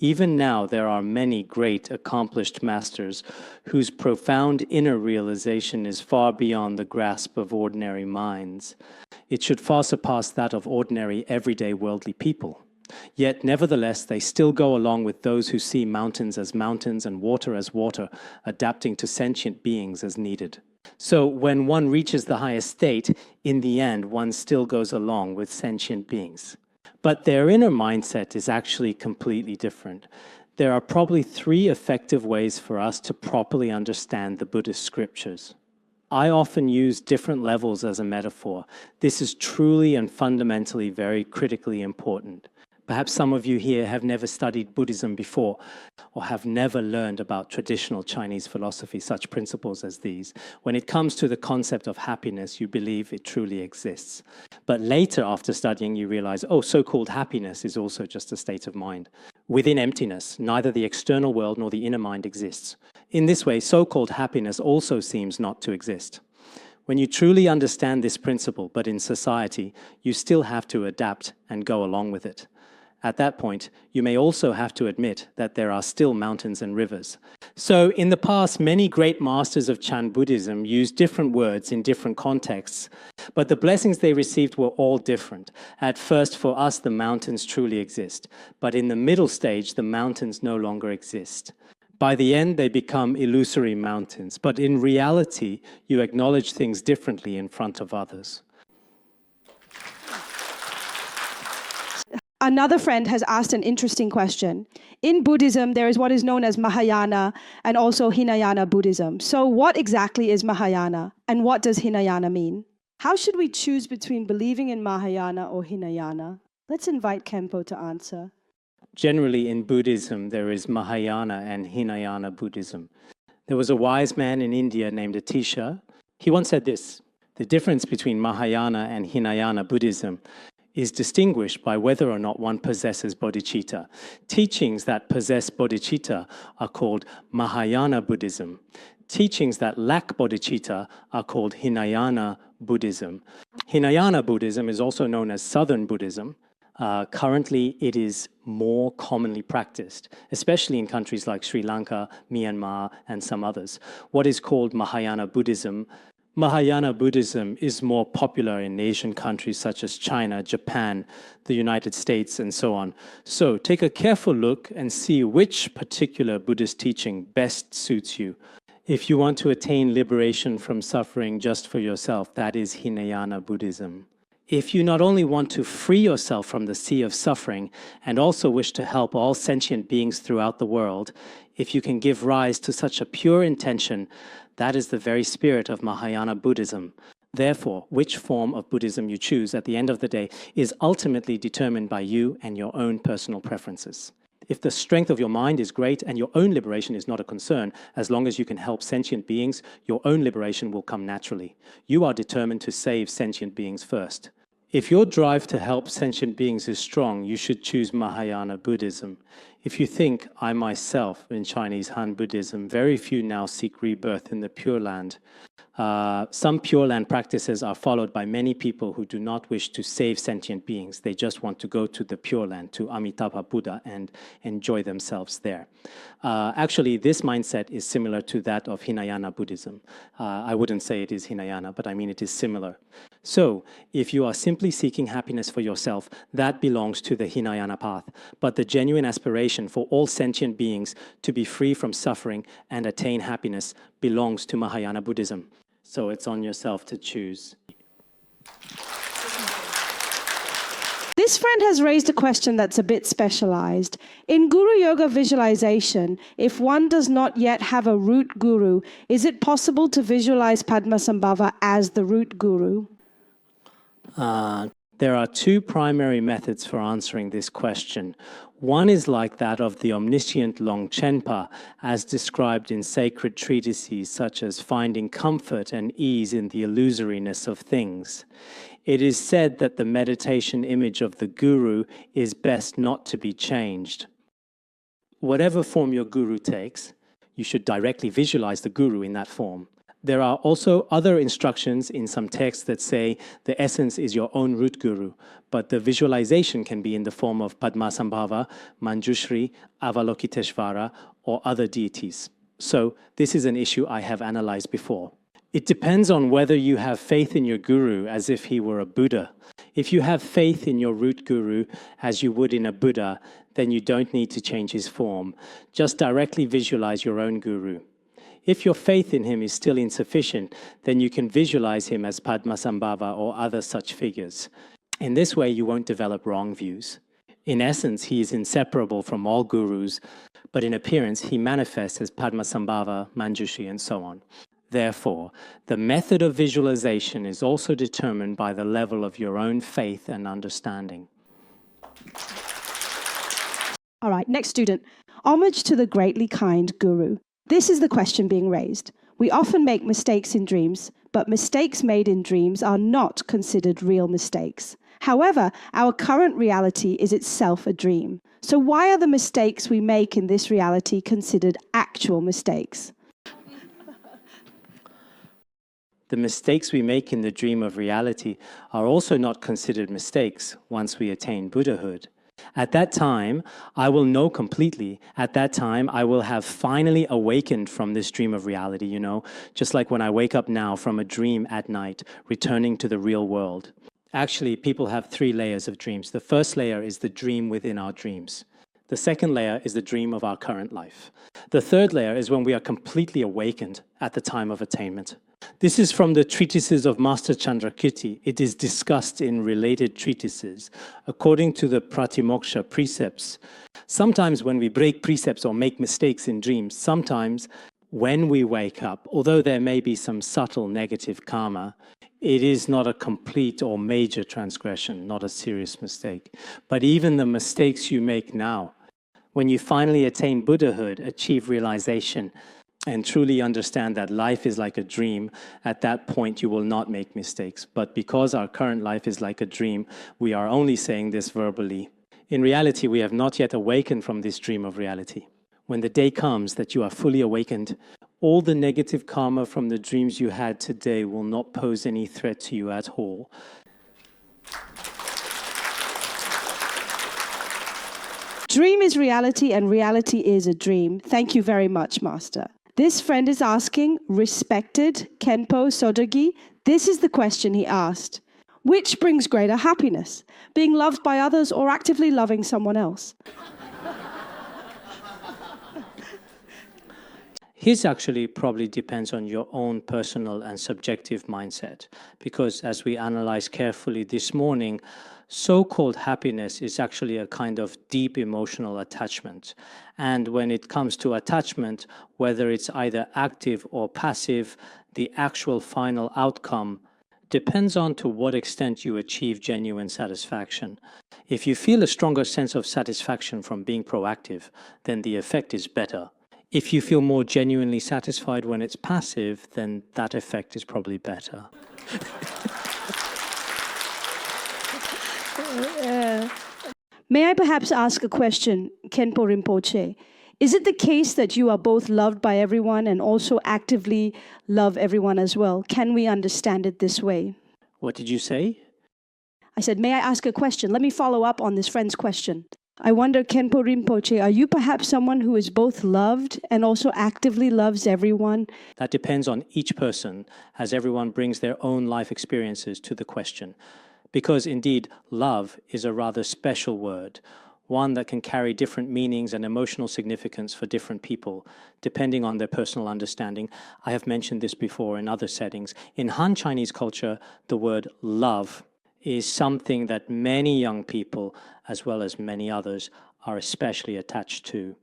Even now, there are many great accomplished masters whose profound inner realization is far beyond the grasp of ordinary minds. It should far surpass that of ordinary, everyday worldly people. Yet, nevertheless, they still go along with those who see mountains as mountains and water as water, adapting to sentient beings as needed. So, when one reaches the highest state, in the end, one still goes along with sentient beings. But their inner mindset is actually completely different. There are probably 3 effective ways for us to properly understand the Buddhist scriptures. I often use different levels as a metaphor. This is truly and fundamentally very critically important. Perhaps some of you here have never studied Buddhism before or have never learned about traditional Chinese philosophy, such principles as these. When it comes to the concept of happiness, you believe it truly exists. But later, after studying, you realize, oh, so-called happiness is also just a state of mind. Within emptiness, neither the external world nor the inner mind exists. In this way, so-called happiness also seems not to exist. When you truly understand this principle, but in society, you still have to adapt and go along with it. At that point, you may also have to admit that there are still mountains and rivers. So in the past, many great masters of Chan Buddhism used different words in different contexts, but the blessings they received were all different. At first, for us, the mountains truly exist, but in the middle stage, the mountains no longer exist. By the end, they become illusory mountains, but in reality, you acknowledge things differently in front of others. Another friend has asked an interesting question. In Buddhism, there is what is known as Mahayana and also Hinayana Buddhism. So what exactly is Mahayana and what does Hinayana mean? How should we choose between believing in Mahayana or Hinayana? Let's invite Khenpo to answer. Generally, in Buddhism, there is Mahayana and Hinayana Buddhism. There was a wise man in India named Atisha. He once said this: the difference between Mahayana and Hinayana Buddhism is distinguished by whether or not one possesses bodhicitta. Teachings that possess bodhicitta are called Mahayana Buddhism. Teachings that lack bodhicitta are called Hinayana Buddhism. Hinayana Buddhism is also known as Southern Buddhism. Currently, it is more commonly practiced, especially in countries like Sri Lanka, Myanmar, and some others. What is called Mahayana Buddhism is more popular in Asian countries such as China, Japan, the United States, and so on. So take a careful look and see which particular Buddhist teaching best suits you. If you want to attain liberation from suffering just for yourself, that is Hinayana Buddhism. If you not only want to free yourself from the sea of suffering and also wish to help all sentient beings throughout the world, if you can give rise to such a pure intention, that is the very spirit of Mahayana Buddhism. Therefore, which form of Buddhism you choose at the end of the day is ultimately determined by you and your own personal preferences. If the strength of your mind is great and your own liberation is not a concern, as long as you can help sentient beings, your own liberation will come naturally. You are determined to save sentient beings first. If your drive to help sentient beings is strong, you should choose Mahayana Buddhism. If you think, I myself, in Chinese Han Buddhism, very few now seek rebirth in the Pure Land. Some Pure Land practices are followed by many people who do not wish to save sentient beings. They just want to go to the Pure Land, to Amitabha Buddha, and enjoy themselves there. Actually, this mindset is similar to that of Hinayana Buddhism. I wouldn't say it is Hinayana, but I mean it is similar. So, if you are simply seeking happiness for yourself, that belongs to the Hinayana path. But the genuine aspiration for all sentient beings to be free from suffering and attain happiness belongs to Mahayana Buddhism. So it's on yourself to choose. This friend has raised a question that's a bit specialized. In Guru Yoga visualization, if one does not yet have a root guru, is it possible to visualize Padmasambhava as the root guru? There are 2 primary methods for answering this question. One is like that of the omniscient Longchenpa, as described in sacred treatises such as Finding Comfort and Ease in the Illusoriness of Things. It is said that the meditation image of the guru is best not to be changed. Whatever form your guru takes, you should directly visualize the guru in that form. There are also other instructions in some texts that say the essence is your own root guru, but the visualization can be in the form of Padmasambhava, Manjushri, Avalokiteshvara, or other deities. So this is an issue I have analyzed before. It depends on whether you have faith in your guru as if he were a Buddha. If you have faith in your root guru as you would in a Buddha, then you don't need to change his form. Just directly visualize your own guru. If your faith in him is still insufficient, then you can visualize him as Padmasambhava or other such figures. In this way, you won't develop wrong views. In essence, he is inseparable from all gurus, but in appearance, he manifests as Padmasambhava, Manjushri, and so on. Therefore, the method of visualization is also determined by the level of your own faith and understanding. All right, next student. Homage to the greatly kind guru. This is the question being raised. We often make mistakes in dreams, but mistakes made in dreams are not considered real mistakes. However, our current reality is itself a dream. So why are the mistakes we make in this reality considered actual mistakes? The mistakes we make in the dream of reality are also not considered mistakes once we attain Buddhahood. At that time, I will know completely. At that time, I will have finally awakened from this dream of reality, you know, just like when I wake up now from a dream at night, returning to the real world. Actually, people have 3 layers of dreams. The first layer is the dream within our dreams. The second layer is the dream of our current life. The third layer is when we are completely awakened at the time of attainment. This is from the treatises of Master Chandrakirti. It is discussed in related treatises. According to the Pratimoksha precepts, sometimes when we break precepts or make mistakes in dreams, sometimes when we wake up, although there may be some subtle negative karma, it is not a complete or major transgression, not a serious mistake. But even the mistakes you make now, when you finally attain Buddhahood, achieve realization, and truly understand that life is like a dream, at that point you will not make mistakes. But because our current life is like a dream, we are only saying this verbally. In reality, we have not yet awakened from this dream of reality. When the day comes that you are fully awakened, all the negative karma from the dreams you had today will not pose any threat to you at all. Dream is reality and reality is a dream. Thank you very much, Master. This friend is asking, respected Khenpo Sodargye, this is the question he asked. Which brings greater happiness, being loved by others or actively loving someone else? His actually probably depends on your own personal and subjective mindset, because as we analyzed carefully this morning, so-called happiness is actually a kind of deep emotional attachment. And when it comes to attachment, whether it's either active or passive, the actual final outcome depends on to what extent you achieve genuine satisfaction. If you feel a stronger sense of satisfaction from being proactive, then the effect is better. If you feel more genuinely satisfied when it's passive, then that effect is probably better. May I perhaps ask a question, Khenpo Rinpoche? Is it the case that you are both loved by everyone and also actively love everyone as well? Can we understand it this way? What did you say? I said, may I ask a question? Let me follow up on this friend's question. I wonder, Khenpo Rinpoche, are you perhaps someone who is both loved and also actively loves everyone? That depends on each person, as everyone brings their own life experiences to the question. Because indeed, love is a rather special word, one that can carry different meanings and emotional significance for different people, depending on their personal understanding. I have mentioned this before in other settings. In Han Chinese culture, the word love is something that many young people, as well as many others, are especially attached to.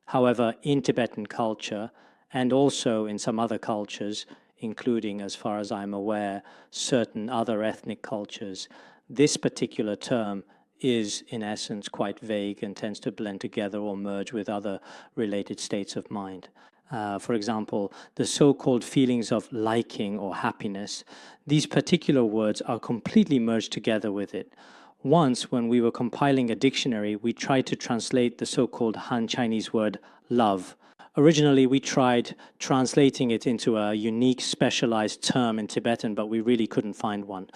However, in Tibetan culture, and also in some other cultures, including, as far as I'm aware, certain other ethnic cultures, this particular term is, in essence, quite vague and tends to blend together or merge with other related states of mind. For example, the so-called feelings of liking or happiness, these particular words are completely merged together with it. Once, when we were compiling a dictionary, we tried to translate the so-called Han Chinese word love. Originally, we tried translating it into a unique, specialized term in Tibetan, but we really couldn't find one.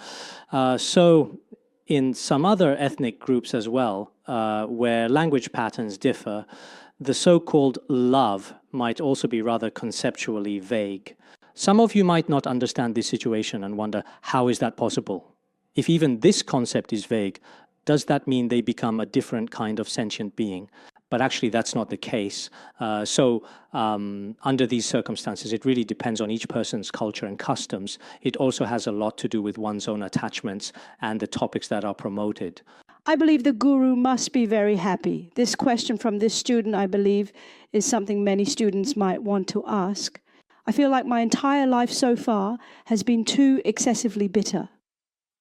So in some other ethnic groups as well, where language patterns differ, the so-called love might also be rather conceptually vague. Some of you might not understand this situation and wonder, how is that possible? If even this concept is vague, does that mean they become a different kind of sentient being? but actually that's not the case. Under these circumstances, it really depends on each person's culture and customs. It also has a lot to do with one's own attachments and the topics that are promoted. I believe the guru must be very happy. This question from this student, I believe, is something many students might want to ask. I feel like my entire life so far has been too excessively bitter.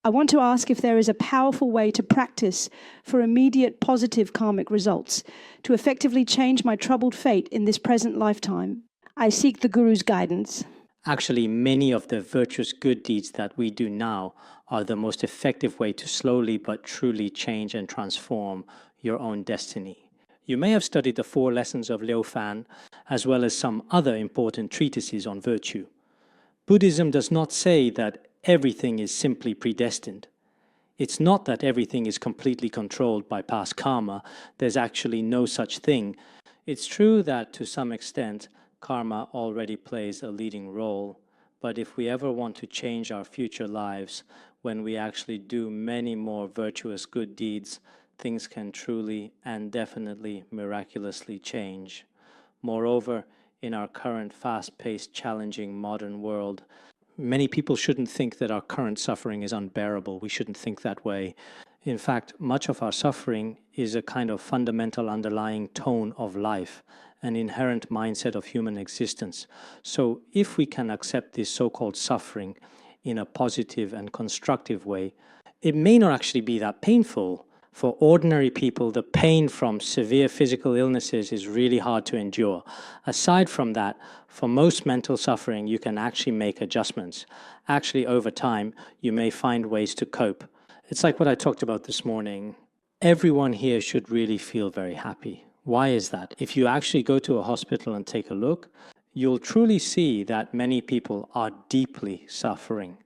I want to ask if there is a powerful way to practice for immediate positive karmic results, to effectively change my troubled fate in this present lifetime. I seek the Guru's guidance. Actually, many of the virtuous good deeds that we do now are the most effective way to slowly but truly change and transform your own destiny. You may have studied the 4 lessons of Liu Fan, as well as some other important treatises on virtue. Buddhism does not say that everything is simply predestined. It's not that everything is completely controlled by past karma. There's actually no such thing. It's true that to some extent, karma already plays a leading role. But if we ever want to change our future lives, when we actually do many more virtuous good deeds, things can truly and definitely miraculously change. Moreover, in our current fast-paced, challenging modern world, many people shouldn't think that our current suffering is unbearable. We shouldn't think that way. In fact, much of our suffering is a kind of fundamental underlying tone of life, an inherent mindset of human existence. So if we can accept this so-called suffering in a positive and constructive way, it may not actually be that painful. For ordinary people, the pain from severe physical illnesses is really hard to endure. Aside from that, for most mental suffering, you can actually make adjustments. Actually, over time, you may find ways to cope. It's like what I talked about this morning. Everyone here should really feel very happy. Why is that? If you actually go to a hospital and take a look, you'll truly see that many people are deeply suffering.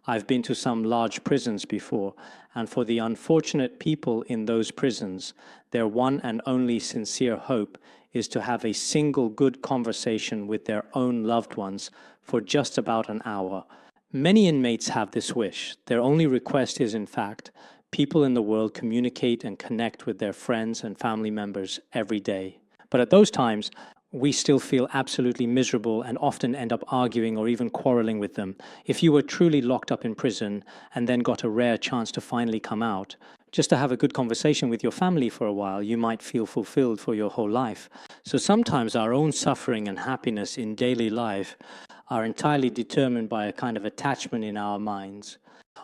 I've been to some large prisons before, and for the unfortunate people in those prisons, their one and only sincere hope is to have a single good conversation with their own loved ones for just about an hour. Many inmates have this wish. Their only request is, in fact, people in the world communicate and connect with their friends and family members every day. But at those times, we still feel absolutely miserable and often end up arguing or even quarreling with them. If you were truly locked up in prison and then got a rare chance to finally come out, just to have a good conversation with your family for a while, you might feel fulfilled for your whole life. So sometimes our own suffering and happiness in daily life are entirely determined by a kind of attachment in our minds.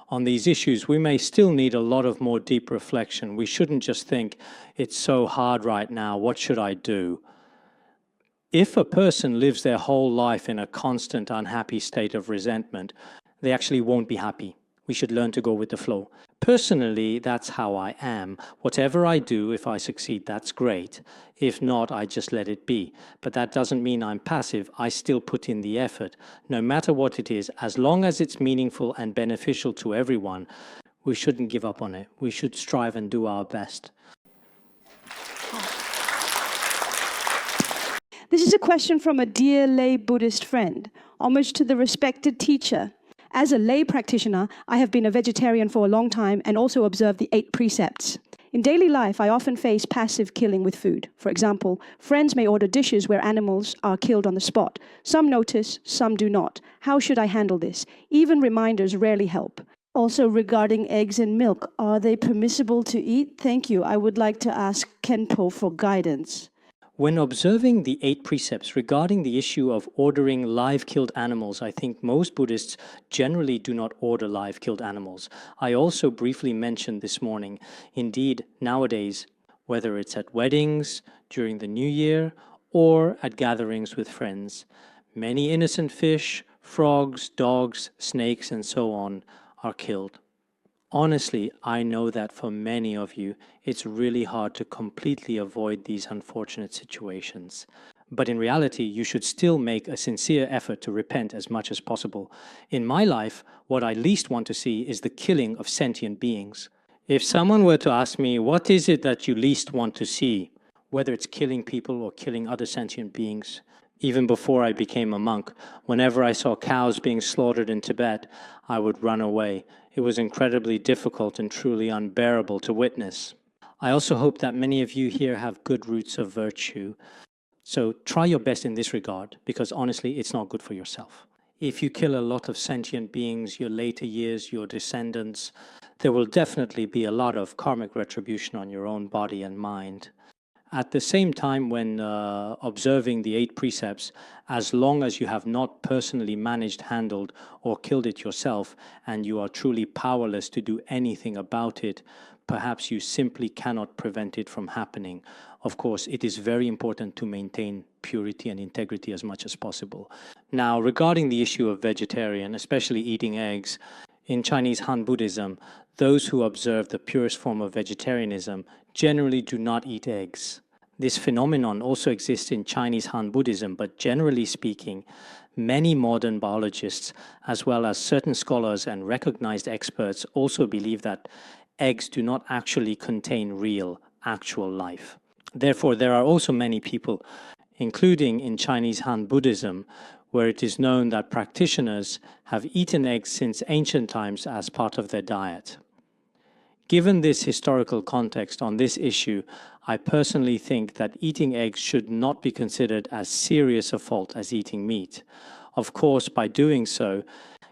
On these issues, we may still need a lot of more deep reflection. We shouldn't just think, it's so hard right now, what should I do? If a person lives their whole life in a constant unhappy state of resentment, they actually won't be happy. We should learn to go with the flow. Personally, that's how I am. Whatever I do, if I succeed, that's great. If not, I just let it be. But that doesn't mean I'm passive. I still put in the effort. No matter what it is, as long as it's meaningful and beneficial to everyone, we shouldn't give up on it. We should strive and do our best. This is a question from a dear lay Buddhist friend. Homage to the respected teacher. As a lay practitioner, I have been a vegetarian for a long time and also observed the 8 precepts. In daily life, I often face passive killing with food. For example, friends may order dishes where animals are killed on the spot. Some notice, some do not. How should I handle this? Even reminders rarely help. Also, regarding eggs and milk, are they permissible to eat? Thank you. I would like to ask Khenpo for guidance. When observing the 8 precepts regarding the issue of ordering live-killed animals, I think most Buddhists generally do not order live-killed animals. I also briefly mentioned this morning, indeed, nowadays, whether it's at weddings, during the New Year, or at gatherings with friends, many innocent fish, frogs, dogs, snakes, and so on are killed. Honestly, I know that for many of you, it's really hard to completely avoid these unfortunate situations. But in reality, you should still make a sincere effort to repent as much as possible. In my life, what I least want to see is the killing of sentient beings. If someone were to ask me, what is it that you least want to see, whether it's killing people or killing other sentient beings, even before I became a monk, whenever I saw cows being slaughtered in Tibet, I would run away. It was incredibly difficult and truly unbearable to witness. I also hope that many of you here have good roots of virtue. So try your best in this regard, because honestly, it's not good for yourself. If you kill a lot of sentient beings, your later years, your descendants, there will definitely be a lot of karmic retribution on your own body and mind. At the same time, when observing the 8 precepts, as long as you have not personally managed, handled, or killed it yourself, and you are truly powerless to do anything about it, perhaps you simply cannot prevent it from happening. Of course, it is very important to maintain purity and integrity as much as possible. Now, regarding the issue of vegetarian, especially eating eggs, in Chinese Han Buddhism, those who observe the purest form of vegetarianism generally do not eat eggs. This phenomenon also exists in Chinese Han Buddhism, but generally speaking, many modern biologists, as well as certain scholars and recognized experts, also believe that eggs do not actually contain real, actual life. Therefore, there are also many people, including in Chinese Han Buddhism, where it is known that practitioners have eaten eggs since ancient times as part of their diet. Given this historical context on this issue, I personally think that eating eggs should not be considered as serious a fault as eating meat. Of course, by doing so,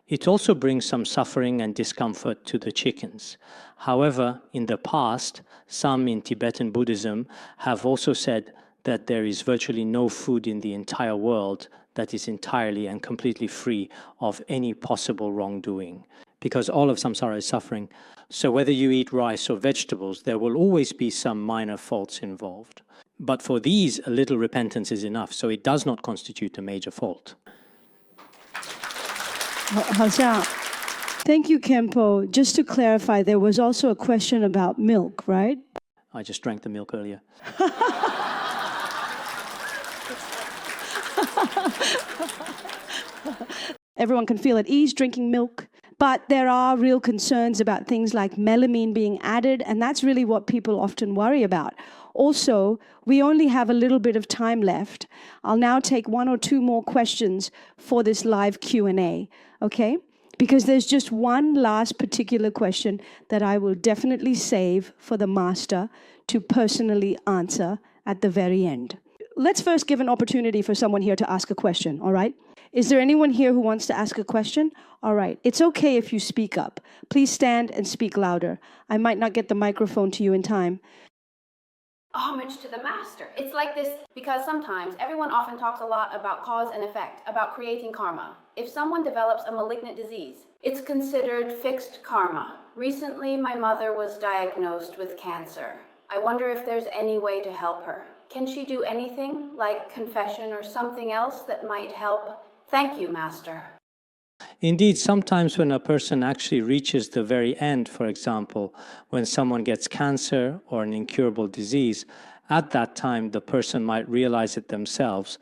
it also brings some suffering and discomfort to the chickens. However, in the past, some in Tibetan Buddhism have also said that there is virtually no food in the entire world that is entirely and completely free of any possible wrongdoing, because all of samsara is suffering. So whether you eat rice or vegetables, there will always be some minor faults involved. But for these, a little repentance is enough, so it does not constitute a major fault. 好像 Thank you, Khenpo. Just to clarify, there was also a question about milk, right? I just drank the milk earlier. Everyone can feel at ease drinking milk, but there are real concerns about things like melamine being added, and that's really what people often worry about. Also, we only have a little bit of time left. I'll now take 1 or 2 more questions for this live Q&A, okay? Because there's just one last particular question that I will definitely save for the master to personally answer at the very end. Let's first give an opportunity for someone here to ask a question, all right? Is there anyone here who wants to ask a question? All right, it's okay if you speak up. Please stand and speak louder. I might not get the microphone to you in time. Homage to the master. It's like this because sometimes everyone often talks a lot about cause and effect, about creating karma. If someone develops a malignant disease, it's considered fixed karma. Recently, my mother was diagnosed with cancer. I wonder if there's any way to help her. Can she do anything, like confession or something else that might help? Thank you, Master. Indeed, sometimes when a person actually reaches the very end, for example, when someone gets cancer or an incurable disease, at that time the person might realize it themselves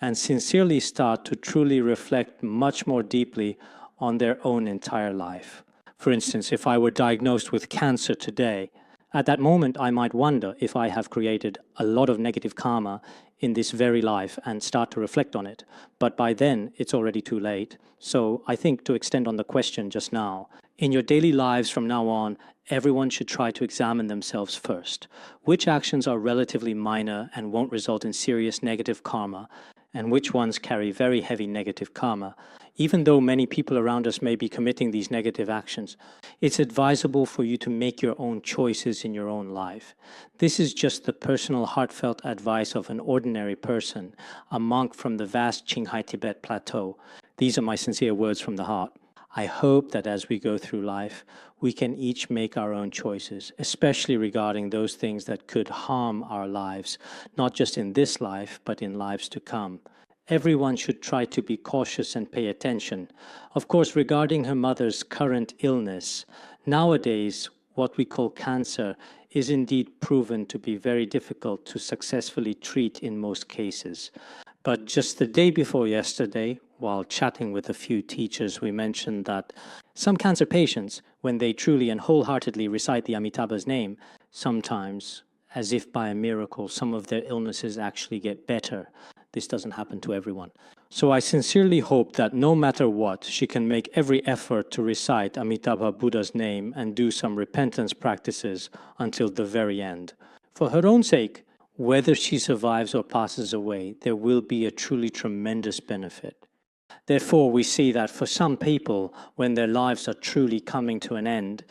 and sincerely start to truly reflect much more deeply on their own entire life. For instance, if I were diagnosed with cancer today, at that moment I might wonder if I have created a lot of negative karma in this very life and start to reflect on it. But by then, it's already too late. So I think to extend on the question just now, in your daily lives from now on, everyone should try to examine themselves first. Which actions are relatively minor and won't result in serious negative karma, and which ones carry very heavy negative karma? Even though many people around us may be committing these negative actions, it's advisable for you to make your own choices in your own life. This is just the personal heartfelt advice of an ordinary person, a monk from the vast Qinghai Tibet plateau. These are my sincere words from the heart. I hope that as we go through life, we can each make our own choices, especially regarding those things that could harm our lives, not just in this life, but in lives to come. Everyone should try to be cautious and pay attention. Of course, regarding her mother's current illness, nowadays, what we call cancer is indeed proven to be very difficult to successfully treat in most cases. But just the day before yesterday, while chatting with a few teachers, we mentioned that some cancer patients, when they truly and wholeheartedly recite the Amitabha's name, sometimes, as if by a miracle, some of their illnesses actually get better. This doesn't happen to everyone. So I sincerely hope that no matter what, she can make every effort to recite Amitabha Buddha's name and do some repentance practices until the very end. For her own sake, whether she survives or passes away, there will be a truly tremendous benefit. Therefore, we see that for some people, when their lives are truly coming to an end,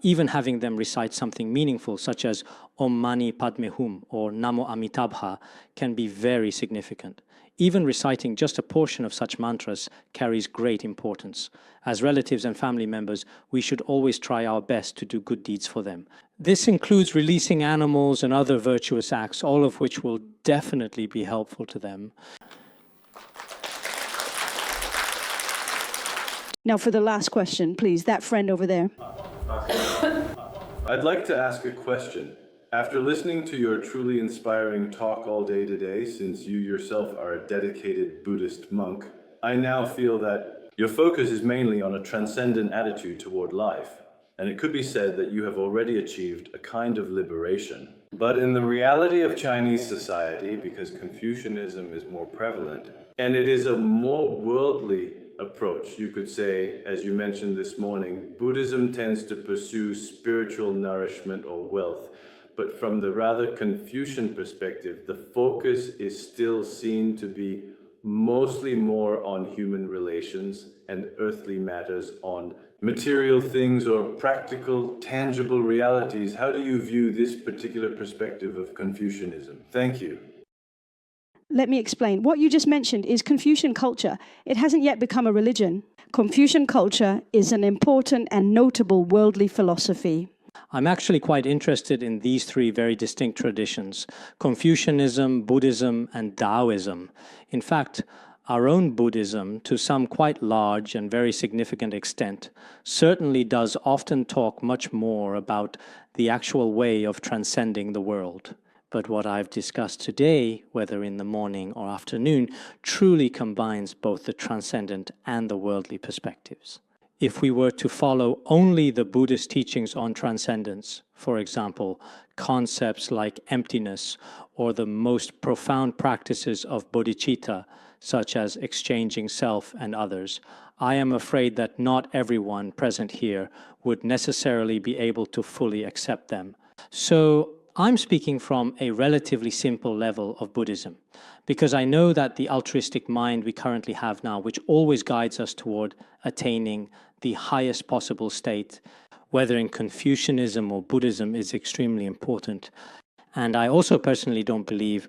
even having them recite something meaningful, such as Om Mani Padme Hum or Namo Amitabha, can be very significant. Even reciting just a portion of such mantras carries great importance. As relatives and family members, we should always try our best to do good deeds for them. This includes releasing animals and other virtuous acts, all of which will definitely be helpful to them. Now for the last question, please, that friend over there. I'd like to ask a question. After listening to your truly inspiring talk all day today, since you yourself are a dedicated Buddhist monk, I now feel that your focus is mainly on a transcendent attitude toward life, and it could be said that you have already achieved a kind of liberation. But in the reality of Chinese society, because Confucianism is more prevalent, and it is a more worldly approach, you could say, as you mentioned this morning, Buddhism tends to pursue spiritual nourishment or wealth. But from the rather Confucian perspective, the focus is still seen to be mostly more on human relations and earthly matters, on material things or practical, tangible realities. How do you view this particular perspective of Confucianism? Thank you. Let me explain. What you just mentioned is Confucian culture. It hasn't yet become a religion. Confucian culture is an important and notable worldly philosophy. I'm actually quite interested in these three very distinct traditions: Confucianism, Buddhism, and Taoism. In fact, our own Buddhism, to some quite large and very significant extent, certainly does often talk much more about the actual way of transcending the world. But what I've discussed today, whether in the morning or afternoon, truly combines both the transcendent and the worldly perspectives. If we were to follow only the Buddhist teachings on transcendence, for example, concepts like emptiness or the most profound practices of Bodhicitta, such as exchanging self and others, I am afraid that not everyone present here would necessarily be able to fully accept them. So I'm speaking from a relatively simple level of Buddhism, because I know that the altruistic mind we currently have now, which always guides us toward attaining the highest possible state, whether in Confucianism or Buddhism, is extremely important. And I also personally don't believe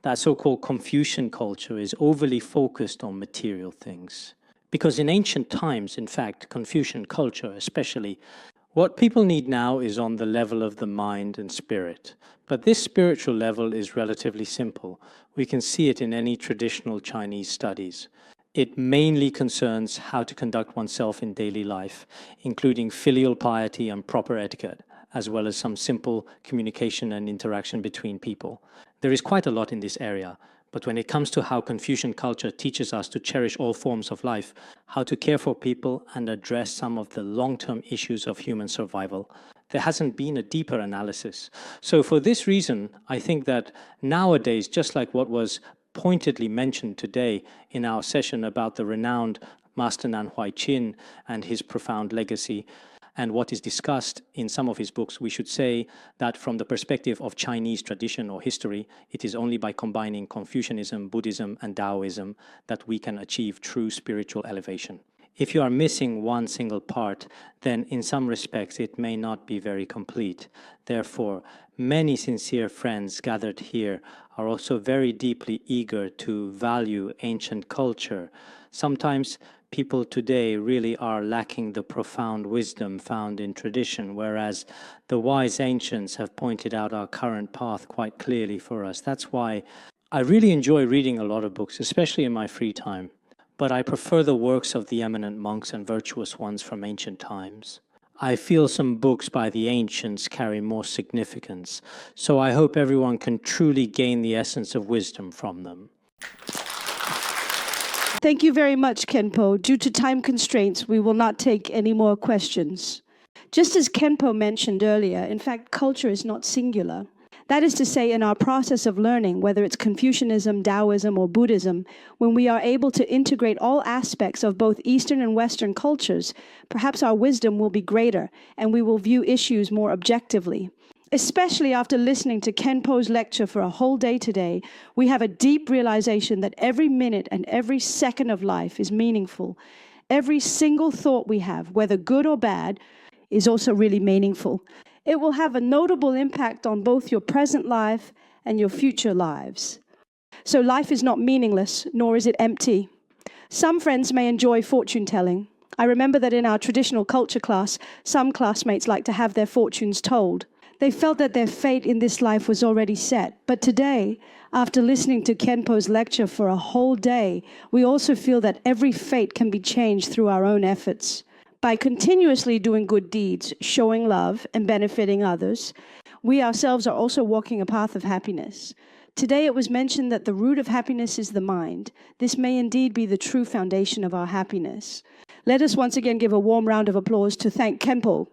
that so-called Confucian culture is overly focused on material things. Because in ancient times, in fact, Confucian culture especially, what people need now is on the level of the mind and spirit. But this spiritual level is relatively simple. We can see it in any traditional Chinese studies. It mainly concerns how to conduct oneself in daily life, including filial piety and proper etiquette, as well as some simple communication and interaction between people. There is quite a lot in this area. But when it comes to how Confucian culture teaches us to cherish all forms of life, how to care for people and address some of the long-term issues of human survival, there hasn't been a deeper analysis. So for this reason, I think that nowadays, just like what was pointedly mentioned today in our session about the renowned Master Nan Huai-Chin and his profound legacy, and what is discussed in some of his books, we should say that from the perspective of Chinese tradition or history, it is only by combining Confucianism, Buddhism, and Taoism that we can achieve true spiritual elevation. If you are missing one single part, then in some respects it may not be very complete. Therefore, many sincere friends gathered here are also very deeply eager to value ancient culture. Sometimes people today really are lacking the profound wisdom found in tradition, whereas the wise ancients have pointed out our current path quite clearly for us. That's why I really enjoy reading a lot of books, especially in my free time. But I prefer the works of the eminent monks and virtuous ones from ancient times. I feel some books by the ancients carry more significance, so I hope everyone can truly gain the essence of wisdom from them. Thank you very much, Khenpo. Due to time constraints, we will not take any more questions. Just as Khenpo mentioned earlier, in fact, culture is not singular. That is to say, in our process of learning, whether it's Confucianism, Taoism, or Buddhism, when we are able to integrate all aspects of both Eastern and Western cultures, perhaps our wisdom will be greater and we will view issues more objectively. Especially after listening to Khenpo's lecture for a whole day today, we have a deep realization that every minute and every second of life is meaningful. Every single thought we have, whether good or bad, is also really meaningful. It will have a notable impact on both your present life and your future lives. So life is not meaningless, nor is it empty. Some friends may enjoy fortune telling. I remember that in our traditional culture class, some classmates like to have their fortunes told. They felt that their fate in this life was already set. But today, after listening to Khenpo's lecture for a whole day, we also feel that every fate can be changed through our own efforts. By continuously doing good deeds, showing love, and benefiting others, we ourselves are also walking a path of happiness. Today it was mentioned that the root of happiness is the mind. This may indeed be the true foundation of our happiness. Let us once again give a warm round of applause to thank Khenpo.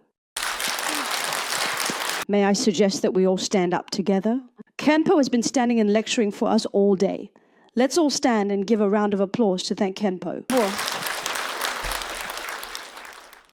May I suggest that we all stand up together? Khenpo has been standing and lecturing for us all day. Let's all stand and give a round of applause to thank Khenpo.